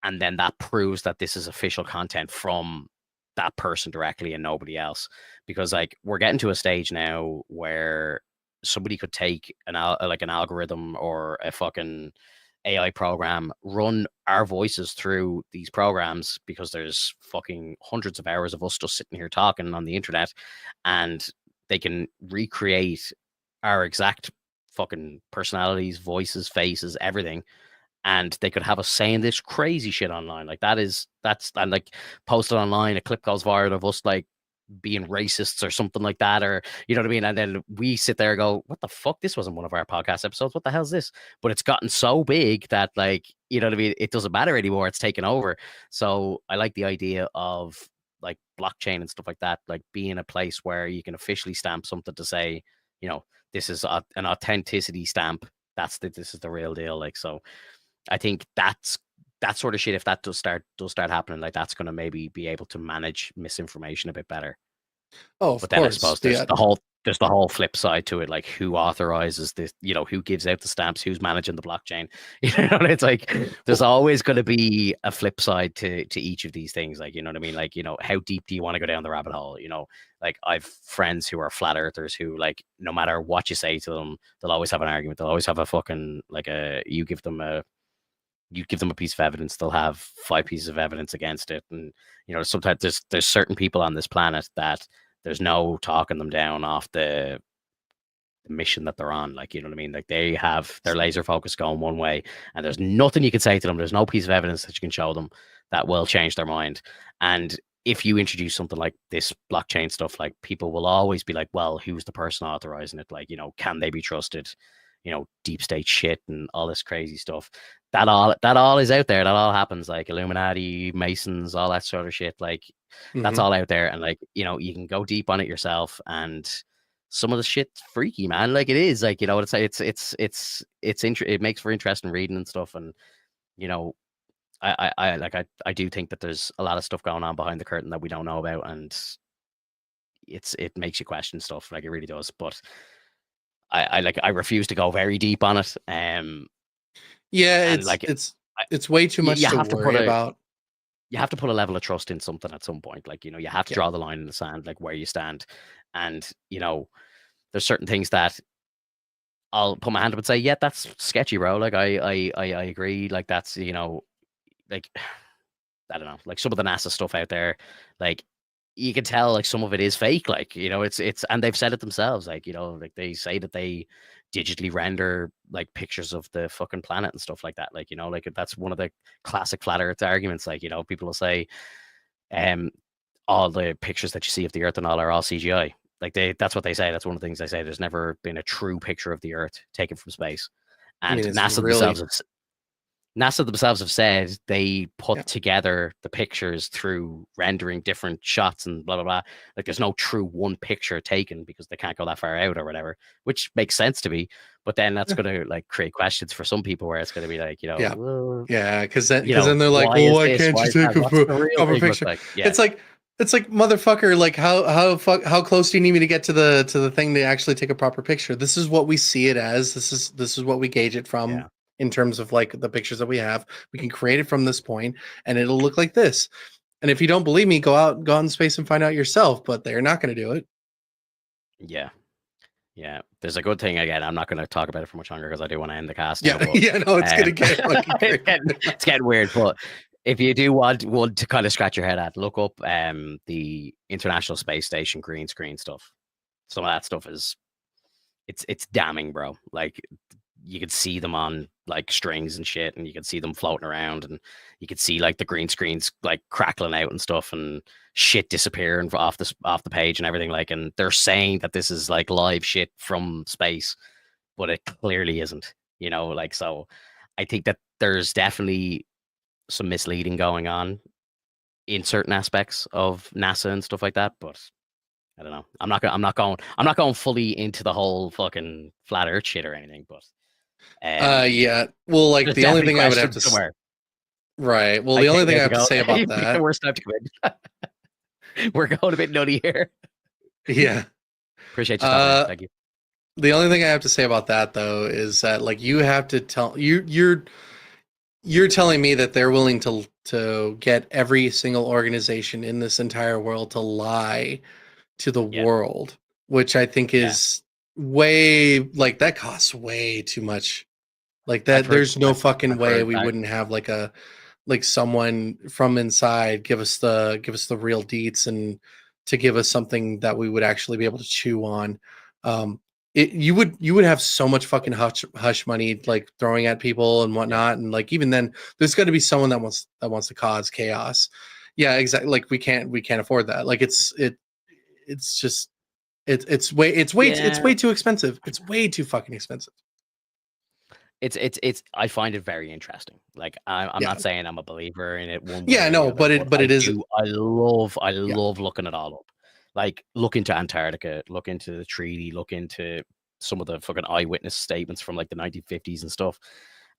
and then that proves that this is official content from that person directly and nobody else. Because like we're getting to a stage now where somebody could take like an algorithm or a fucking AI program, run our voices through these programs, because there's fucking hundreds of hours of us just sitting here talking on the internet, and they can recreate our exact fucking personalities, voices, faces, everything, and they could have us saying this crazy shit online. Like that's and like posted online, a clip goes viral of us like being racists or something like that, or you know what I mean? And then we sit there and go, what the fuck? This wasn't one of our podcast episodes. What the hell's this? But it's gotten so big that, like, you know what I mean? It doesn't matter anymore. It's taken over. So I like the idea of like blockchain and stuff like that, like being a place where you can officially stamp something to say, you know, this is an authenticity stamp. This is the real deal. Like, so I think that sort of shit. If that does start happening, like that's going to maybe be able to manage misinformation a bit better. Oh, of But then I course. suppose there's the whole flip side to it, like who authorizes this, who gives out the stamps, who's managing the blockchain. It's like there's Well, always going to be a flip side to each of these things. Like, you know what I mean? Like, how deep do you want to go down the rabbit hole? Like I've friends who are flat earthers who, like, no matter what you say to them, they'll always have an argument. They'll always have a fucking like you give them a piece of evidence, they'll have 5 pieces of evidence against it. And sometimes there's certain people on this planet that there's no talking them down off the mission that they're on. Like, you know what I mean? Like, they have their laser focus going one way, and there's nothing you can say to them. There's no piece of evidence that you can show them that will change their mind. And if you introduce something like this blockchain stuff, like, people will always be like, well, who's the person authorizing it? Like, can they be trusted? Deep state shit and all this crazy stuff. That all is out there. That all happens, like Illuminati, Masons, all that sort of shit. Like, that's mhm. all out there. And, like, you can go deep on it yourself, and some of the shit's freaky, man. Like, it is, like, it makes for interesting reading and stuff. And you know I do think that there's a lot of stuff going on behind the curtain that we don't know about, and it makes you question stuff, like, it really does. But I refuse to go very deep on it. Yeah, And like I, it's way too much you to have to put worry about. a level of trust in something at some point. Like, you have to Yeah. draw the line in the sand, like where you stand. And there's certain things that I'll put my hand up and say, yeah, that's sketchy, bro. Like I agree. Like that's like I don't know, like some of the NASA stuff out there, like you can tell like some of it is fake. Like, it's and they've said it themselves. Like, like they say that they digitally render like pictures of the fucking planet and stuff like that. Like, like that's one of the classic flat earth arguments. Like, people will say, um, all the pictures that you see of the earth and all are all CGI. Like that's what they say. That's one of the things they say. There's never been a true picture of the earth taken from space. I And mean, it's really, NASA themselves have said they put yeah. together the pictures through rendering different shots and blah blah blah. Like there's no true one picture taken because they can't go that far out or whatever, which makes sense to me. But then that's Yeah. going to like create questions for some people where it's going to be like, Yeah. well, Yeah, because then they're like, why well, is why this? can't Why you is take that? a What's the real proper thing look picture? like? Yeah, It's like motherfucker, like how close do you need me to get to the thing to actually take a proper picture? This is what we see it as. This is what we gauge it from yeah, in terms of like the pictures that we have. We can create it from this point and it'll look like this. And if you don't believe me, go out in space and find out yourself, but they're not going to do it. yeah. Yeah, there's a good thing again. I'm not going to talk about it for much longer because I do want to end the cast now. Yeah, But yeah, no, it's gonna get fucking it's crazy. getting weird. But if you do want to kind of scratch your head at, look up the International Space Station green screen stuff. Some of that stuff it's damning, bro. Like you could see them on like strings and shit, and you could see them floating around, and you could see like the green screens like crackling out and stuff, and shit disappearing off the page and everything. Like, and they're saying that this is like live shit from space, but it clearly isn't. Like so. I think that there's definitely some misleading going on in certain aspects of NASA and stuff like that, but I don't know. I'm not going fully into the whole fucking flat Earth shit or anything, but Yeah. Well, like there's the only definitely thing I would have questions to somewhere. right. Well, I the only came thing here I to have to go. say about It'd be the that, worst time to come in. We're going a bit nutty here. yeah. Appreciate you stopping in. Uh, Thank you. the only thing I have to say about that though is that like you have to tell you're telling me that they're willing to get every single organization in this entire world to lie to the Yeah, world, which I think yeah. is way like that costs way too much. Like I've that, heard. there's no fucking I've way heard we that. wouldn't have like someone from inside give us the real deets and to give us something that we would actually be able to chew on. Um, you would have so much fucking hush money like throwing at people and Yeah, whatnot, and like even then, there's got to be someone that wants to cause chaos. Yeah, exactly. Like we can't afford that. Like it's just it's yeah. way too expensive. It's way too fucking expensive. It's. I find it very interesting. Like I'm Yeah, not saying I'm a believer in it one way yeah, or the no, other, but but it is. I Yeah, love looking it all up. Like look into Antarctica, look into the treaty, look into some of the fucking eyewitness statements from like the 1950s and stuff.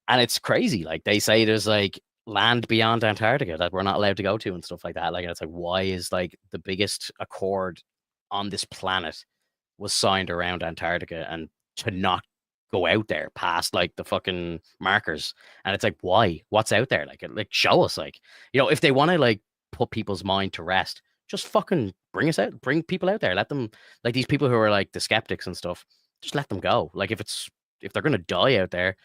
And it's crazy. Like they say there's like land beyond Antarctica that we're not allowed to go to and stuff like that. Like and it's like why is like the biggest accord on this planet was signed around Antarctica and to not go out there past like the fucking markers. And it's like, why? What's out there? Like show us. Like, if they want to like put people's mind to rest, just fucking bring us out, bring people out there. Let them like these people who are like the skeptics and stuff, just let them go. Like if they're gonna die out there,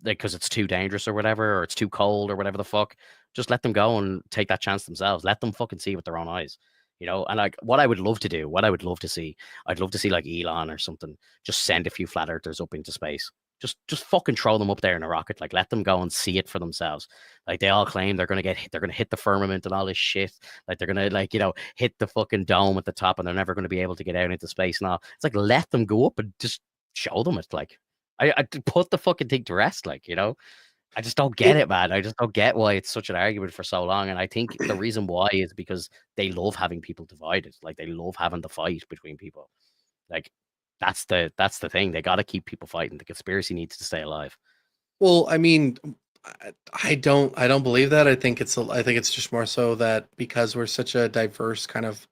like because it's too dangerous or whatever, or it's too cold or whatever the fuck, just let them go and take that chance themselves. Let them fucking see with their own eyes. And like what I would love to do, what I would love to see, I'd love to see like Elon or something just send a few flat earthers up into space. Just fucking throw them up there in a rocket. Like let them go and see it for themselves. Like they all claim they're gonna hit the firmament and all this shit. Like they're gonna like, hit the fucking dome at the top and they're never gonna be able to get out into space and all. It's like let them go up and just show them it. Like I put the fucking thing to rest, like, I just don't get it it, man. I just don't get why it's such an argument for so long. And I think the reason why is because they love having people divided. Like they love having the fight between people. Like that's the thing. They got to keep people fighting. The conspiracy needs to stay alive. well, I mean, I don't believe that. I think it's just more so that because we're such a diverse kind of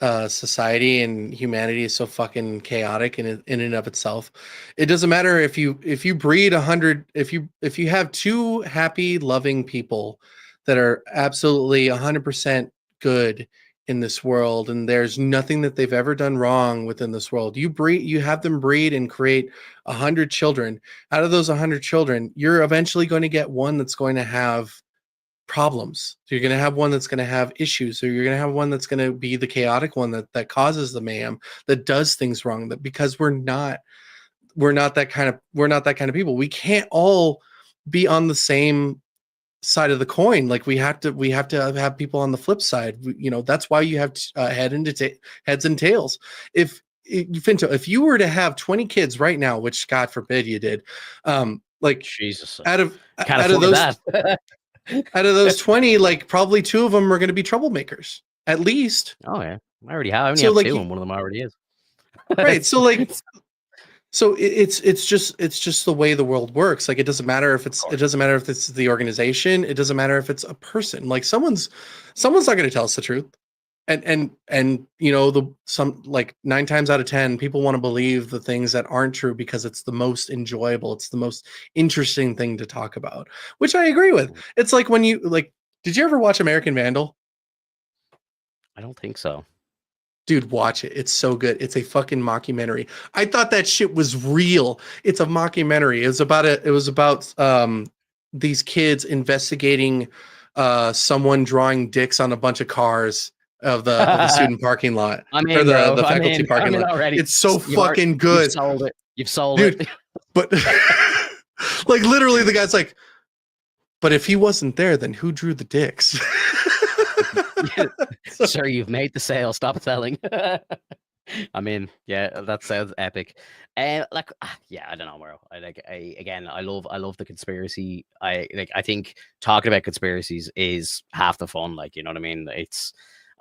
society and humanity is so fucking chaotic in and of itself. It doesn't matter if you breed 100, if you have two happy, loving people that are absolutely 100% good in this world, and there's nothing that they've ever done wrong within this world. You have them breed and create 100 children. Out of those 100 children, you're eventually going to get one that's going to have problems. So you're going to have one that's going to have issues. So you're going to have one that's going to be the chaotic one that causes the mayhem, that does things wrong. That because we're not that kind of people. We can't all be on the same side of the coin. Like we have to have people on the flip side. That's why you have heads and tails. Finto, if you were to have 20 kids right now, which God forbid you did, like Jesus, out of those that. Out of those 20, like probably 2 of them are going to be troublemakers, at least. Oh yeah, I already have. I only have like, 2, and one of them already is. Right. So like, it's just the way the world works. Like it doesn't matter if it's the organization. It doesn't matter if it's a person. Like someone's not going to tell us the truth. And some like 9 times out of 10 people want to believe the things that aren't true because it's the most enjoyable, it's the most interesting thing to talk about, which I agree with. It's like when you did you ever watch American Vandal? I don't think so. Dude, watch it. It's so good. It's a fucking mockumentary. I thought that shit was real. It's a mockumentary. It was about these kids investigating someone drawing dicks on a bunch of cars of the student parking lot, or the faculty parking lot already. It's so fucking good. You've sold it. You've sold Dude, it. But like literally the guy's like, but if he wasn't there, then who drew the dicks? Sir, you've made the sale. Stop selling. I mean, yeah, that sounds epic. And yeah, I don't know, bro. I love the conspiracy. I think talking about conspiracies is half the fun. Like, you know what I mean?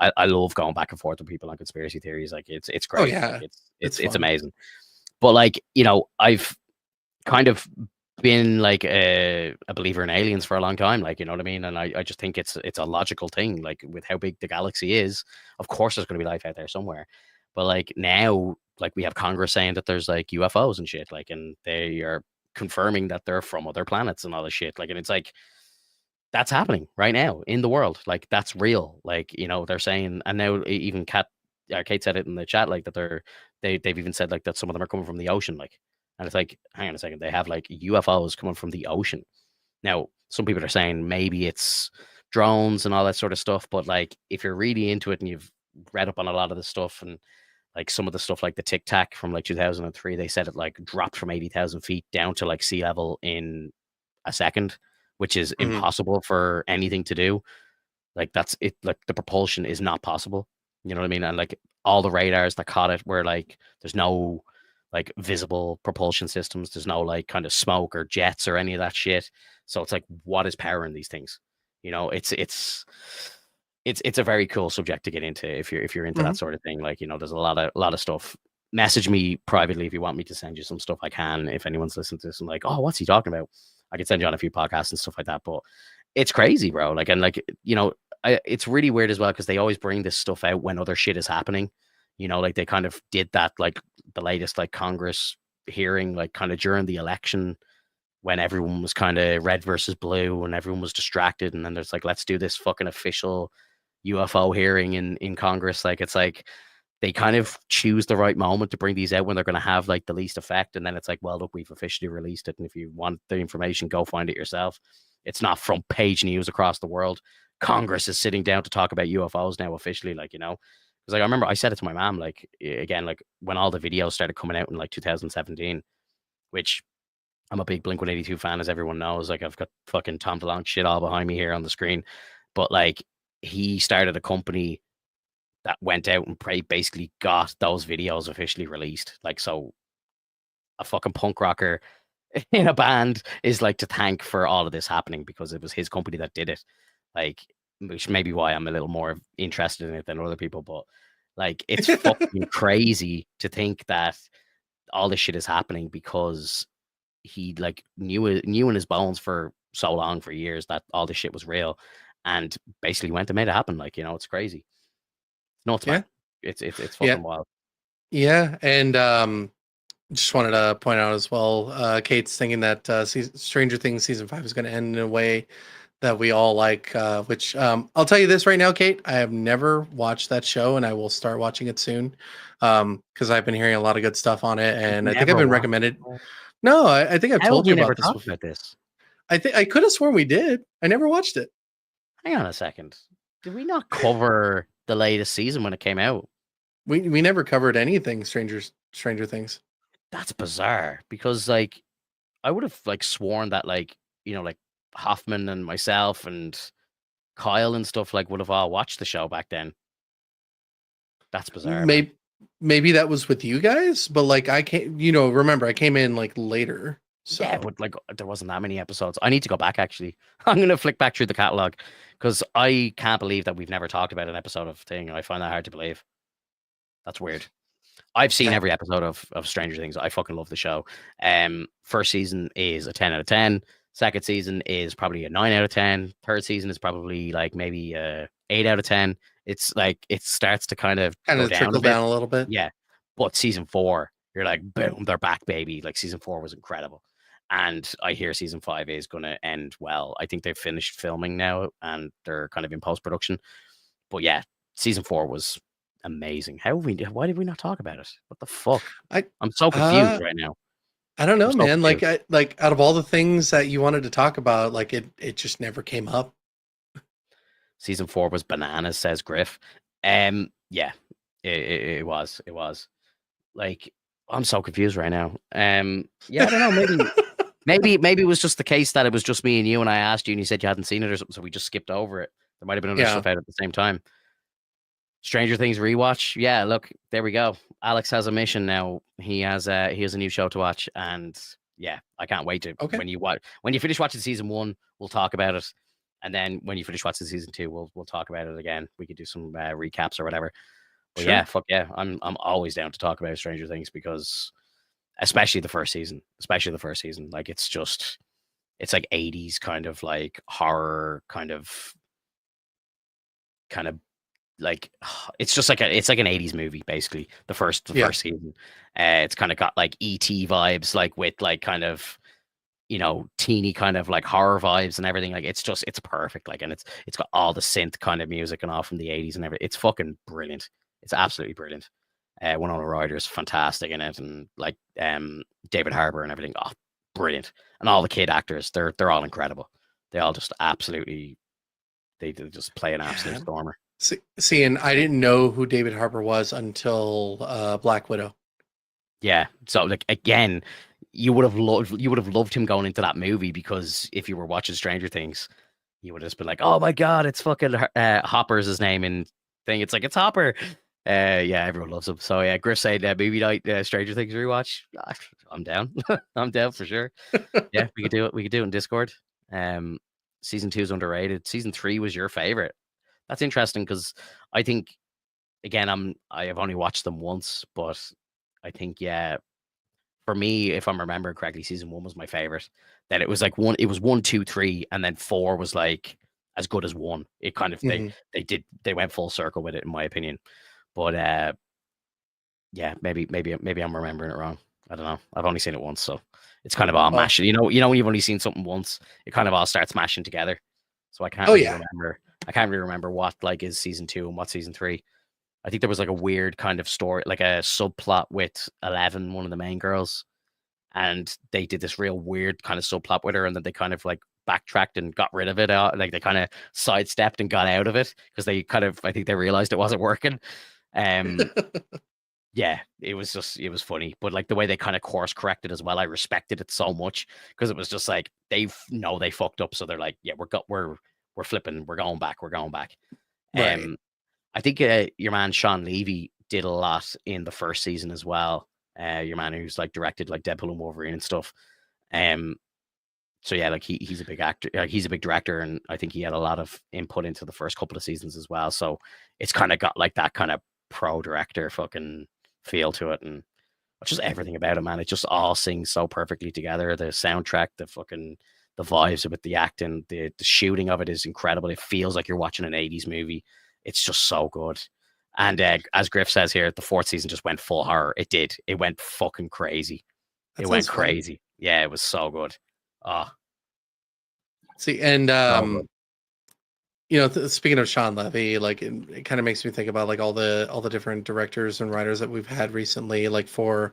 I love going back and forth with people on conspiracy theories. Like it's great. Oh, yeah. Like, it's amazing. But like, I've kind of been like a believer in aliens for a long time. Like, you know what I mean? And I just think it's a logical thing. Like with how big the galaxy is, of course there's going to be life out there somewhere. But like now, like we have Congress saying that there's like UFOs and shit, like, and they are confirming that they're from other planets and all this shit. Like, and it's like, that's happening right now in the world. Like that's real. Like, they're saying, and now even Kate said it in the chat, like that they've even said like that some of them are coming from the ocean. Like, and it's like, hang on a second, they have like UFOs coming from the ocean. Now, some people are saying maybe it's drones and all that sort of stuff, but like if you're really into it and you've read up on a lot of the stuff, and like some of the stuff like the Tic Tac from like 2003, they said it like dropped from 80,000 feet down to like sea level in a second, which is impossible for anything to do. Like that's it. Like the propulsion is not possible. You know what I mean? And like all the radars that caught it were like, there's no like visible propulsion systems. There's no like kind of smoke or jets or any of that shit. So it's like, what is powering these things? It's a very cool subject to get into if you're into that sort of thing. Like, there's a lot of stuff. Message me privately if you want me to send you some stuff. I can, if anyone's listening to this and like, oh, what's he talking about? I can send you on a few podcasts and stuff like that. But it's crazy, bro. Like, and like, it's really weird as well because they always bring this stuff out when other shit is happening. Like they kind of did that, like the latest like Congress hearing, like kind of during the election when everyone was kind of red versus blue and everyone was distracted. And then there's like, let's do this fucking official UFO hearing in Congress. Like, it's like they kind of choose the right moment to bring these out when they're going to have like the least effect. And then it's like, well, look, we've officially released it. And if you want the information, go find it yourself. It's not front page news across the world. Congress is sitting down to talk about UFOs now officially, like, because like I remember I said it to my mom, like, again, like when all the videos started coming out in like 2017, which I'm a big Blink-182 fan, as everyone knows. Like I've got fucking Tom DeLonge shit all behind me here on the screen, but like he started a company that went out and basically got those videos officially released. Like, so a fucking punk rocker in a band is like to thank for all of this happening because it was his company that did it. Like, which may be why I'm a little more interested in it than other people, but like it's fucking crazy to think that all this shit is happening because he like knew in his bones for so long, for years, that all this shit was real, and basically went and made it happen. Like, it's crazy. Nuts, man. It's Yeah, fucking wild. yeah, and just wanted to point out as well, Kate's thinking that Stranger Things season 5 is going to end in a way that we all like, which I'll tell you this right now, Kate, I have never watched that show, and I will start watching it soon, because I've been hearing a lot of good stuff on it, You've and I think I've never been watched. recommended. No, I think I've How have told you we never about this talked before. about this? I think I could have sworn we did. I never watched it. Hang on a second. Did we not cover the latest season when it came out? We never covered anything Stranger Things. That's bizarre because like I would have like sworn that like like Hoffman and myself and Kyle and stuff like would have all watched the show back then. That's bizarre, man. Maybe that was with you guys, but like I can't, remember I came in like later. So Yeah, but like there wasn't that many episodes. I need to go back actually. I'm gonna flick back through the catalog because I can't believe that we've never talked about an episode of Thing. I find that hard to believe. That's weird. I've seen yeah, every episode of Stranger Things. I fucking love the show. First season is a 10 out of 10. Second season is probably a 9 out of 10. Third season is probably like maybe a 8 out of 10. It's like it starts to kind of kind go of down a trickled bit. down a little bit. Yeah. But season 4, you're like, boom, they're back, baby. Like season 4 was incredible. And I hear season 5 is going to end well. I think they've finished filming now and they're kind of in post production. But yeah, season 4 was amazing. Why did we not talk about it? What the fuck? I'm so confused right now. I don't know, I'm so man. Like confused. out of all the things that you wanted to talk about, like it just never came up. Season 4 was bananas, says Griff. Yeah, it was. It was. Like, I'm so confused right now. Yeah, I don't know. Maybe it was just the case that it was just me and you, and I asked you, and you said you hadn't seen it or something, so we just skipped over it. There might have been other Yeah. stuff out at the same time. Stranger Things rewatch. Yeah, look, there we go. Alex has a mission now. He has a new show to watch, and yeah, I can't wait to Okay. when you finish watching season 1, we'll talk about it, and then when you finish watching season 2, we'll talk about it again. We could do some recaps or whatever. But Sure. yeah, fuck yeah, I'm always down to talk about Stranger Things because especially the first season, like it's like 80s kind of like horror kind of like it's just like it's like an 80s movie basically. The first season, it's kind of got like ET vibes, like with like kind of teeny kind of like horror vibes and everything. Like it's perfect. Like, and it's got all the synth kind of music and all from the 80s and everything. It's fucking brilliant. It's absolutely brilliant. Winona Ryder's fantastic in it, and like David Harbour and everything. Oh, brilliant. And all the kid actors, they're all incredible. They all just absolutely they just play an absolute stormer. See, and I didn't know who David Harbour was until Black Widow. Yeah. So like again, you would have loved him going into that movie, because if you were watching Stranger Things, you would have just been like, oh my god, it's fucking Hopper's his name and thing. It's like it's Hopper. Yeah, everyone loves him. So yeah, Griff said movie night, Stranger Things rewatch. I'm down. I'm down for sure. Yeah, we could do it. We could do it in Discord. Season 2 is underrated. Season 3 was your favorite. That's interesting because I think again I have only watched them once, but I think for me, if I'm remembering correctly, season 1 was my favorite. Then it was like 1, 2, 3, and then 4 was like as good as 1. It kind of they went full circle with it, in my opinion. But yeah, maybe I'm remembering it wrong. I don't know. I've only seen it once, so it's kind of all mashing. You know when you've only seen something once, it kind of all starts mashing together. So I can't remember. I can't really remember what like is season 2 and what season 3. I think there was like a weird kind of story, like a subplot with 11, one of the main girls, and they did this real weird kind of subplot with her, and then they kind of like backtracked and got rid of it. Like they kind of sidestepped and got out of it because they kind of, I think they realized it wasn't working. Yeah, it was funny, but like the way they kind of course corrected as well, I respected it so much because it was just like they fucked up, so they're like, yeah, we're flipping, we're going back. Right. I think your man Sean Levy did a lot in the first season as well. Your man who's like directed like Deadpool and Wolverine and stuff. So yeah, like he's a big actor, he's a big director, and I think he had a lot of input into the first couple of seasons as well. So it's kind of got like that kind of pro director fucking feel to it, and just everything about it, man. It just all sings so perfectly together. The soundtrack, the vibes with the acting, the shooting of it is incredible. It feels like you're watching an 80s movie. It's just so good. And as Griff says here, the fourth season just went full horror. It did. It went fucking crazy. That It went sounds fun. crazy. Yeah, it was so good. Oh, See, and so good. speaking of Sean Levy, like it kind of makes me think about like all the different directors and writers that we've had recently. Like for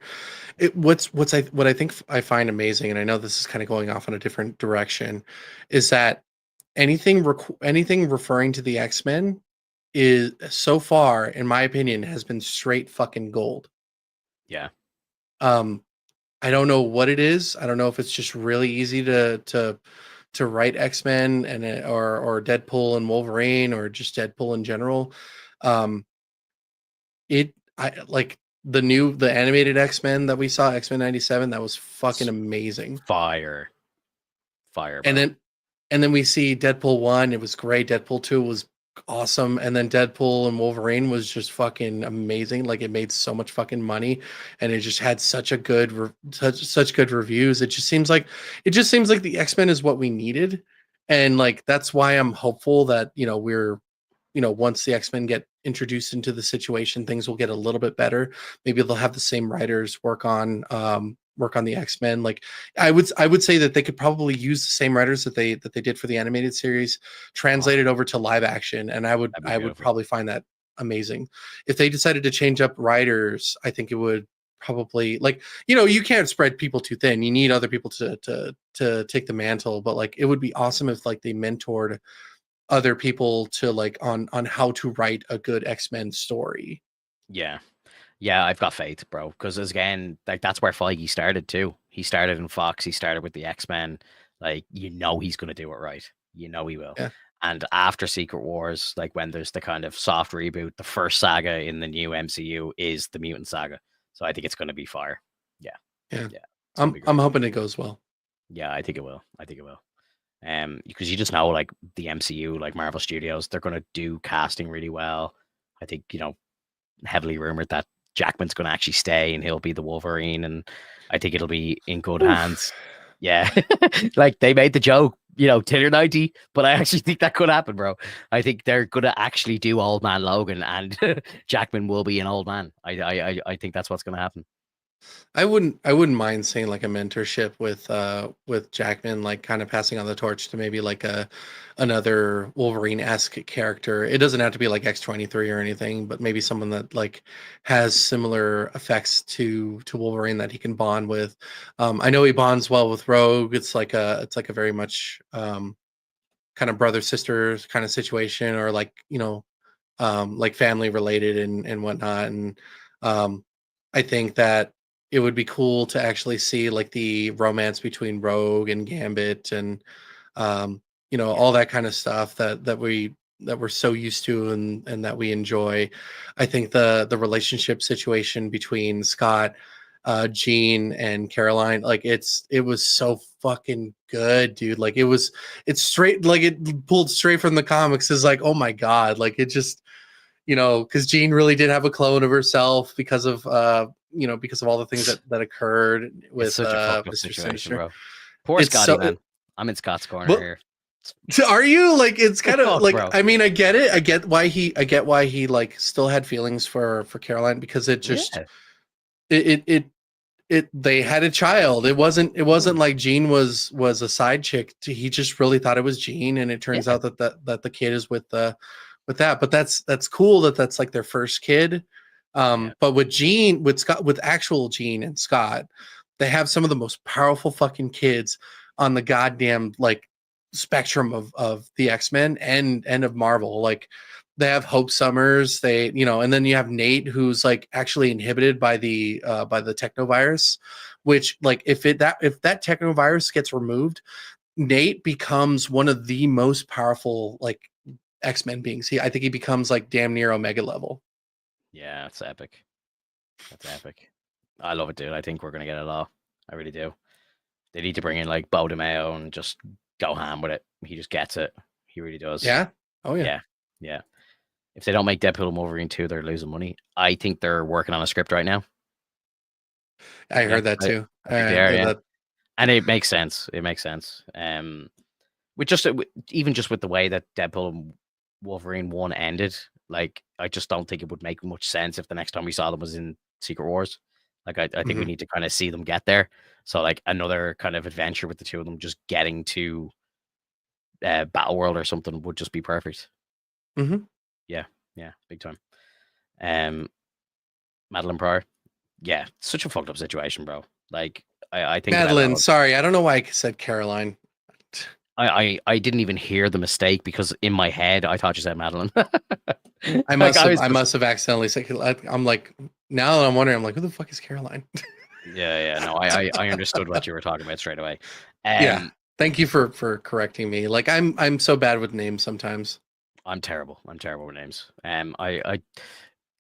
it, what I think I find amazing, and I know this is kind of going off in a different direction, is that anything referring to the X-Men is so far, in my opinion, has been straight fucking gold. Yeah. Um, I don't know what it is. I don't know if it's just really easy to write X-Men or Deadpool and Wolverine or just Deadpool in general. Um, I like the animated X-Men that we saw, X-Men 97, that was fucking amazing. Fire, bro. And then we see Deadpool 1, it was great. Deadpool 2 was awesome, and then Deadpool and Wolverine was just fucking amazing. Like it made so much fucking money, and it just had such a such good reviews. It just seems like the X-Men is what we needed, and like that's why I'm hopeful that once the X-Men get introduced into the situation, things will get a little bit better. Maybe they'll have the same writers work on the X-Men. Like I would say that they could probably use the same writers that they did for the animated series, translate it over to live action, and I would That'd be I would beautiful. probably find that amazing. If they decided to change up writers, I think it would probably, like, you can't spread people too thin. You need other people to take the mantle, but like it would be awesome if like they mentored other people to like on how to write a good X-Men story. Yeah. Yeah, I've got faith, bro. Because again, like that's where Feige started too. He started in Fox. He started with the X-Men. Like he's gonna do it right. You know he will. Yeah. And after Secret Wars, like when there's the kind of soft reboot, the first saga in the new MCU is the Mutant Saga. So I think it's gonna be fire. Yeah, Yeah. yeah, it's gonna I'm be great. I'm hoping it goes well. Yeah, I think it will. I think it will. Because you just know, like the MCU, like Marvel Studios, they're gonna do casting really well. I think heavily rumored that Jackman's going to actually stay and he'll be the Wolverine, and I think it'll be in good hands. Yeah, like they made the joke, till you're 90, but I actually think that could happen, bro. I think they're going to actually do Old Man Logan, and Jackman will be an old man. I think that's what's going to happen. I wouldn't mind seeing like a mentorship with Jackman, like kind of passing on the torch to maybe like another Wolverine-esque character. It doesn't have to be like X-23 or anything, but maybe someone that like has similar effects to Wolverine that he can bond with. I know he bonds well with Rogue. It's like a very much kind of brother sister kind of situation, or like family related and whatnot. And I think that it would be cool to actually see like the romance between Rogue and Gambit, and all that kind of stuff that we're so used to and that we enjoy. I think the relationship situation between Scott, Jean, and Caroline, like it was so fucking good, dude. Like it's straight, like it pulled straight from the comics. Is like, oh my god, like it just, because Jean really did have a clone of herself because of all the things that occurred It's with such a fucked up Mr. situation, Sinister. bro. Poor It's Scotty, so man. I'm in Scott's corner but here. are you, like, it's kind It's of fucked, like, bro. I mean, I get it. I get why he like still had feelings for Caroline, because it just Yeah. they had a child. It wasn't like Jean was a side chick. He just really thought it was Jean, and it turns Yeah. out that the kid is with that. But that's cool that that's like their first kid. Yeah. But with Jean, with Scott, with actual Jean and Scott, they have some of the most powerful fucking kids on the goddamn like spectrum of the X-Men and of Marvel. Like they have Hope Summers, and then you have Nate, who's like actually inhibited by the technovirus, which, like, if that technovirus gets removed, Nate becomes one of the most powerful like X-Men beings. I think he becomes like damn near Omega level. Yeah, it's epic. That's epic. I love it, dude. I think we're gonna get it all. I really do. They need to bring in like Bo DeMeo and just go ham with it. He just gets it. He really does. Yeah. Oh yeah. Yeah. Yeah. If they don't make Deadpool and Wolverine 2, they're losing money. I think they're working on a script right now. I Yeah, heard that too. I think they are. Yeah, That and it makes sense. It makes sense. With just even just with the way that Deadpool and Wolverine 1 ended, Like, I just don't think it would make much sense if the next time we saw them was in Secret Wars. Like, I think we Mhm. need to kind of see them get there. So, like, another kind of adventure with the two of them just getting to Battle World or something would just be perfect. Mhm. Yeah, yeah, big time. Um, Madeline Pryor, yeah, such a fucked up situation, bro. Like, I think about it Madeline, all. sorry, I don't know why I said Caroline. I didn't even hear the mistake because in my head I thought you said Madeline. I Like, must I have was I just, must have accidentally said. I'm like, now that I'm wondering, I'm like, who the fuck is Caroline? yeah, no, I understood what you were talking about straight away. Yeah. Um, Thank you for correcting me. Like I'm so bad with names sometimes. I'm terrible. I'm terrible with names.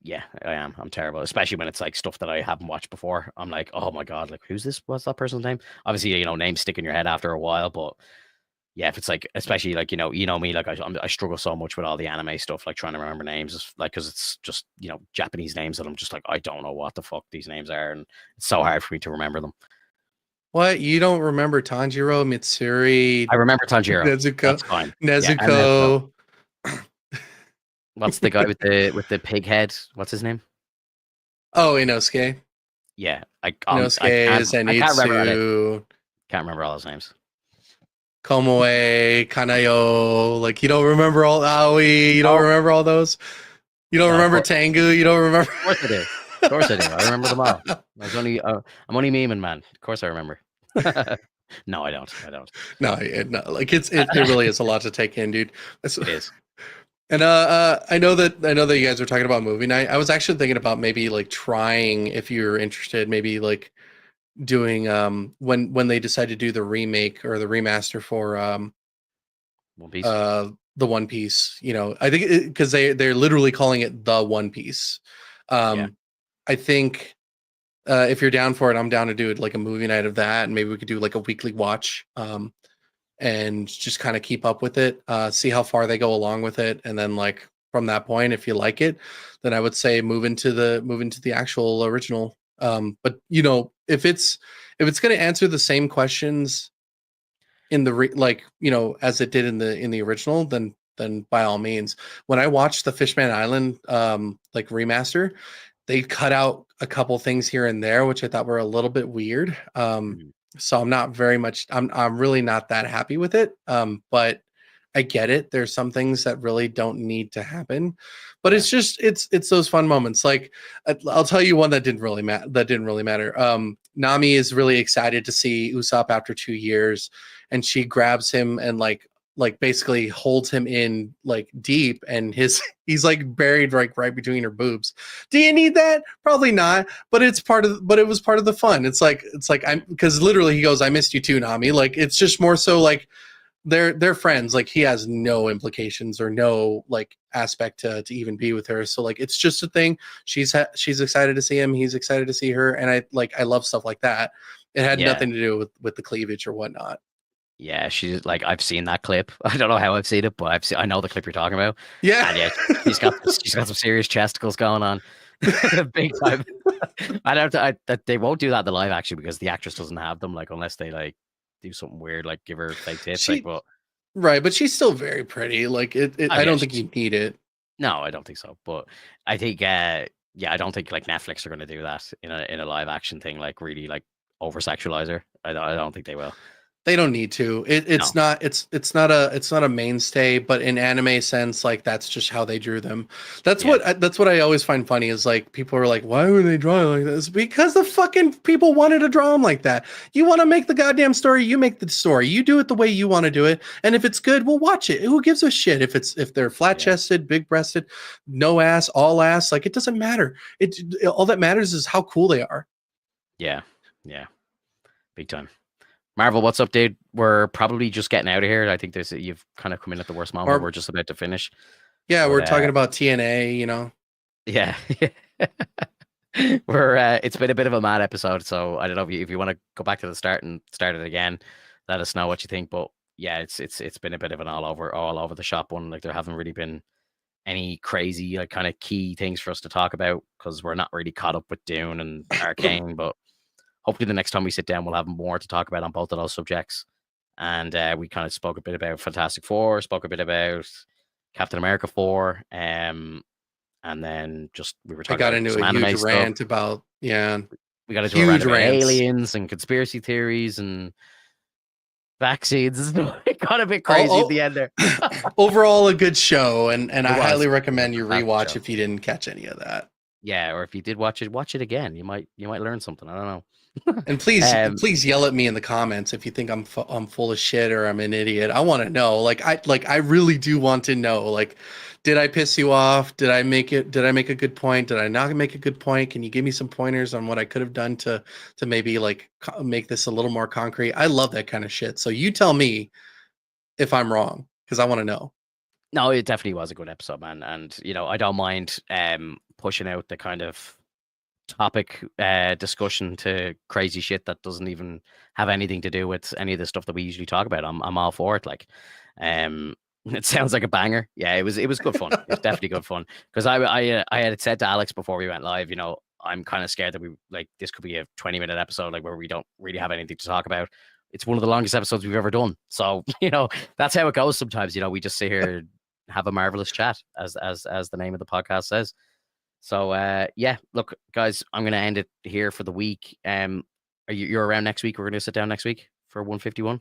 Yeah, I am. I'm terrible, especially when it's like stuff that I haven't watched before. I'm like, oh my god, like who's this? What's that person's name? Obviously, names stick in your head after a while, but yeah, if it's like, especially like me, like I struggle so much with all the anime stuff, like trying to remember names, like because it's just Japanese names that I'm just like I don't know what the fuck these names are, and it's so hard for me to remember them. What? You don't remember Tanjiro, Mitsuri, I remember Tanjiro. Nezuko, That's fine. Yeah, and Nezuko. Nezuko? What's the guy with the pig head? What's his name? Oh, Inosuke. Yeah, Inosuke, I can't remember all Zenitsu, can't remember all those names. Komoe, Kanayo. Like you don't remember all Aoi. You don't No, remember all those. You don't no, remember Tengu. You don't remember. of course I do. Of course I do. I remember them all. I'm only memeing, man. Of course I remember. No, I don't. I don't. No, no, like it really is a lot to take in, dude. It is. And I know that you guys are talking about movie night. I was actually thinking about maybe like trying, if you're interested, maybe like doing when they decide to do the remake or the remaster for One Piece. the One Piece. I think because they're literally calling it the One Piece. Yeah. I think if you're down for it, I'm down to do it like a movie night of that, and maybe we could do like a weekly watch. And just kind of keep up with it, see how far they go along with it, and then like from that point, if you like it, then I would say move into the actual original. But if it's going to answer the same questions in the as it did in the original, then by all means. When I watched the Fishman Island like remaster, they cut out a couple things here and there, which I thought were a little bit weird. Mhm. So I'm really not that happy with it. But I get it. There's some things that really don't need to happen, but Yeah. it's just it's those fun moments. Like I'll tell you one that didn't really matter. Nami is really excited to see Usopp after 2 years, and she grabs him and like basically holds him in like deep, and he's like buried right between her boobs. Do you need that? Probably not, but it was part of the fun. It's like I'm because literally he goes, I missed you too, Nami. Like it's just more so like they're friends. Like he has no implications or no like aspect to even be with her. So like it's just a thing. She's excited to see him. He's excited to see her, and I love stuff like that. It had Yeah. nothing to do with the cleavage or whatnot. Yeah. She's like, I've seen that clip. I don't know how I've seen it, but I know the clip you're talking about. Yeah. And yeah, she's got some serious chesticles going on. Big time. That they won't do that in the live action because the actress doesn't have them, like unless they like do something weird, like give her fake tits. Like, She but Right, but she's still very pretty. Like oh I yeah, don't think you need it. no, I don't think so. But I think yeah, I don't think like Netflix are gonna do that in a live action thing, like really like over sexualize her. I don't think they will. They don't need to. No. It's not a mainstay, but in anime sense, like that's just how they drew them. Yeah. That's what I always find funny is like people are like, why were they drawing like this? Because the fucking people wanted to draw them like that. You want to make the goddamn story, you make the story. You do it the way you want to do it, and if it's good, we'll watch it. Who gives a shit if they're flat chested, big breasted, no ass, all ass? Like it doesn't matter. All that matters is how cool they are. Yeah. Yeah. Big time. Marvel, what's up, dude? We're probably just getting out of here. I think you've kind of come in at the worst moment. We're just about to finish. Yeah, But, we're talking about TNA, Yeah. It's been a bit of a mad episode, so I don't know if you want to go back to the start and start it again, let us know what you think. But yeah, it's been a bit of an all over the shop one. Like there haven't really been any crazy like kind of key things for us to talk about because we're not really caught up with Dune and Arcane, but hopefully the next time we sit down, we'll have more to talk about on both of those subjects. And we kind of spoke a bit about Fantastic Four, spoke a bit about Captain America 4. and then just we were I talking got about into some a anime huge stuff. rant about We got into a rant huge about rants. aliens and conspiracy theories and vaccines. It got a bit crazy at the end there. Overall, a good show, and It I was. highly It was recommend a you fantastic rewatch show. if you didn't catch any of that. Yeah, or if you did watch it again. You might learn something. I don't know. And please yell at me in the comments if you think I'm full of shit or I'm an idiot. I want to know. I really do want to know. Like, did I piss you off? Did I make a good point? Did I not make a good point? Can you give me some pointers on what I could have done to maybe like make this a little more concrete? I love that kind of shit. So you tell me if I'm wrong, because I want to know. No, it definitely was a good episode, man. And I don't mind pushing out the kind of topic discussion to crazy shit that doesn't even have anything to do with any of the stuff that we usually talk about. I'm all for it. Like, it sounds like a banger. Yeah, it was good fun. It was definitely good fun because I had said to Alex before we went live, I'm kind of scared that this could be a 20-minute episode like where we don't really have anything to talk about. It's one of the longest episodes we've ever done. So that's how it goes sometimes. We just sit here, have a marvelous chat, as the name of the podcast says. So yeah, look, guys, I'm gonna end it here for the week. You're around next week? We're gonna sit down next week for 151.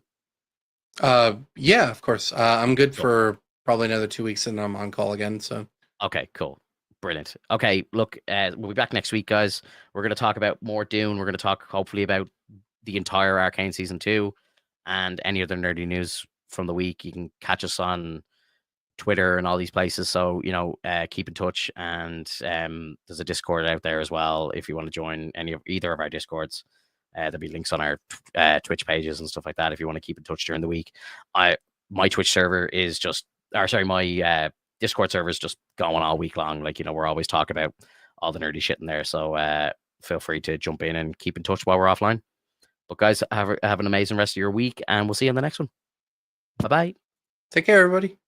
Yeah, of course. I'm good Cool. for probably another 2 weeks, and I'm on call again. So okay, cool, brilliant. Okay, look, we'll be back next week, guys. We're gonna talk about more Dune. We're gonna talk hopefully about the entire Arcane season 2 and any other nerdy news from the week. You can catch us on Twitter and all these places. So, keep in touch. And there's a Discord out there as well if you want to join either of our Discords. There'll be links on our Twitch pages and stuff like that if you want to keep in touch during the week. My Twitch server is my Discord server is just going all week long. Like, we're always talking about all the nerdy shit in there. So feel free to jump in and keep in touch while we're offline. But guys, have an amazing rest of your week, and we'll see you in the next one. Bye-bye. take care, everybody.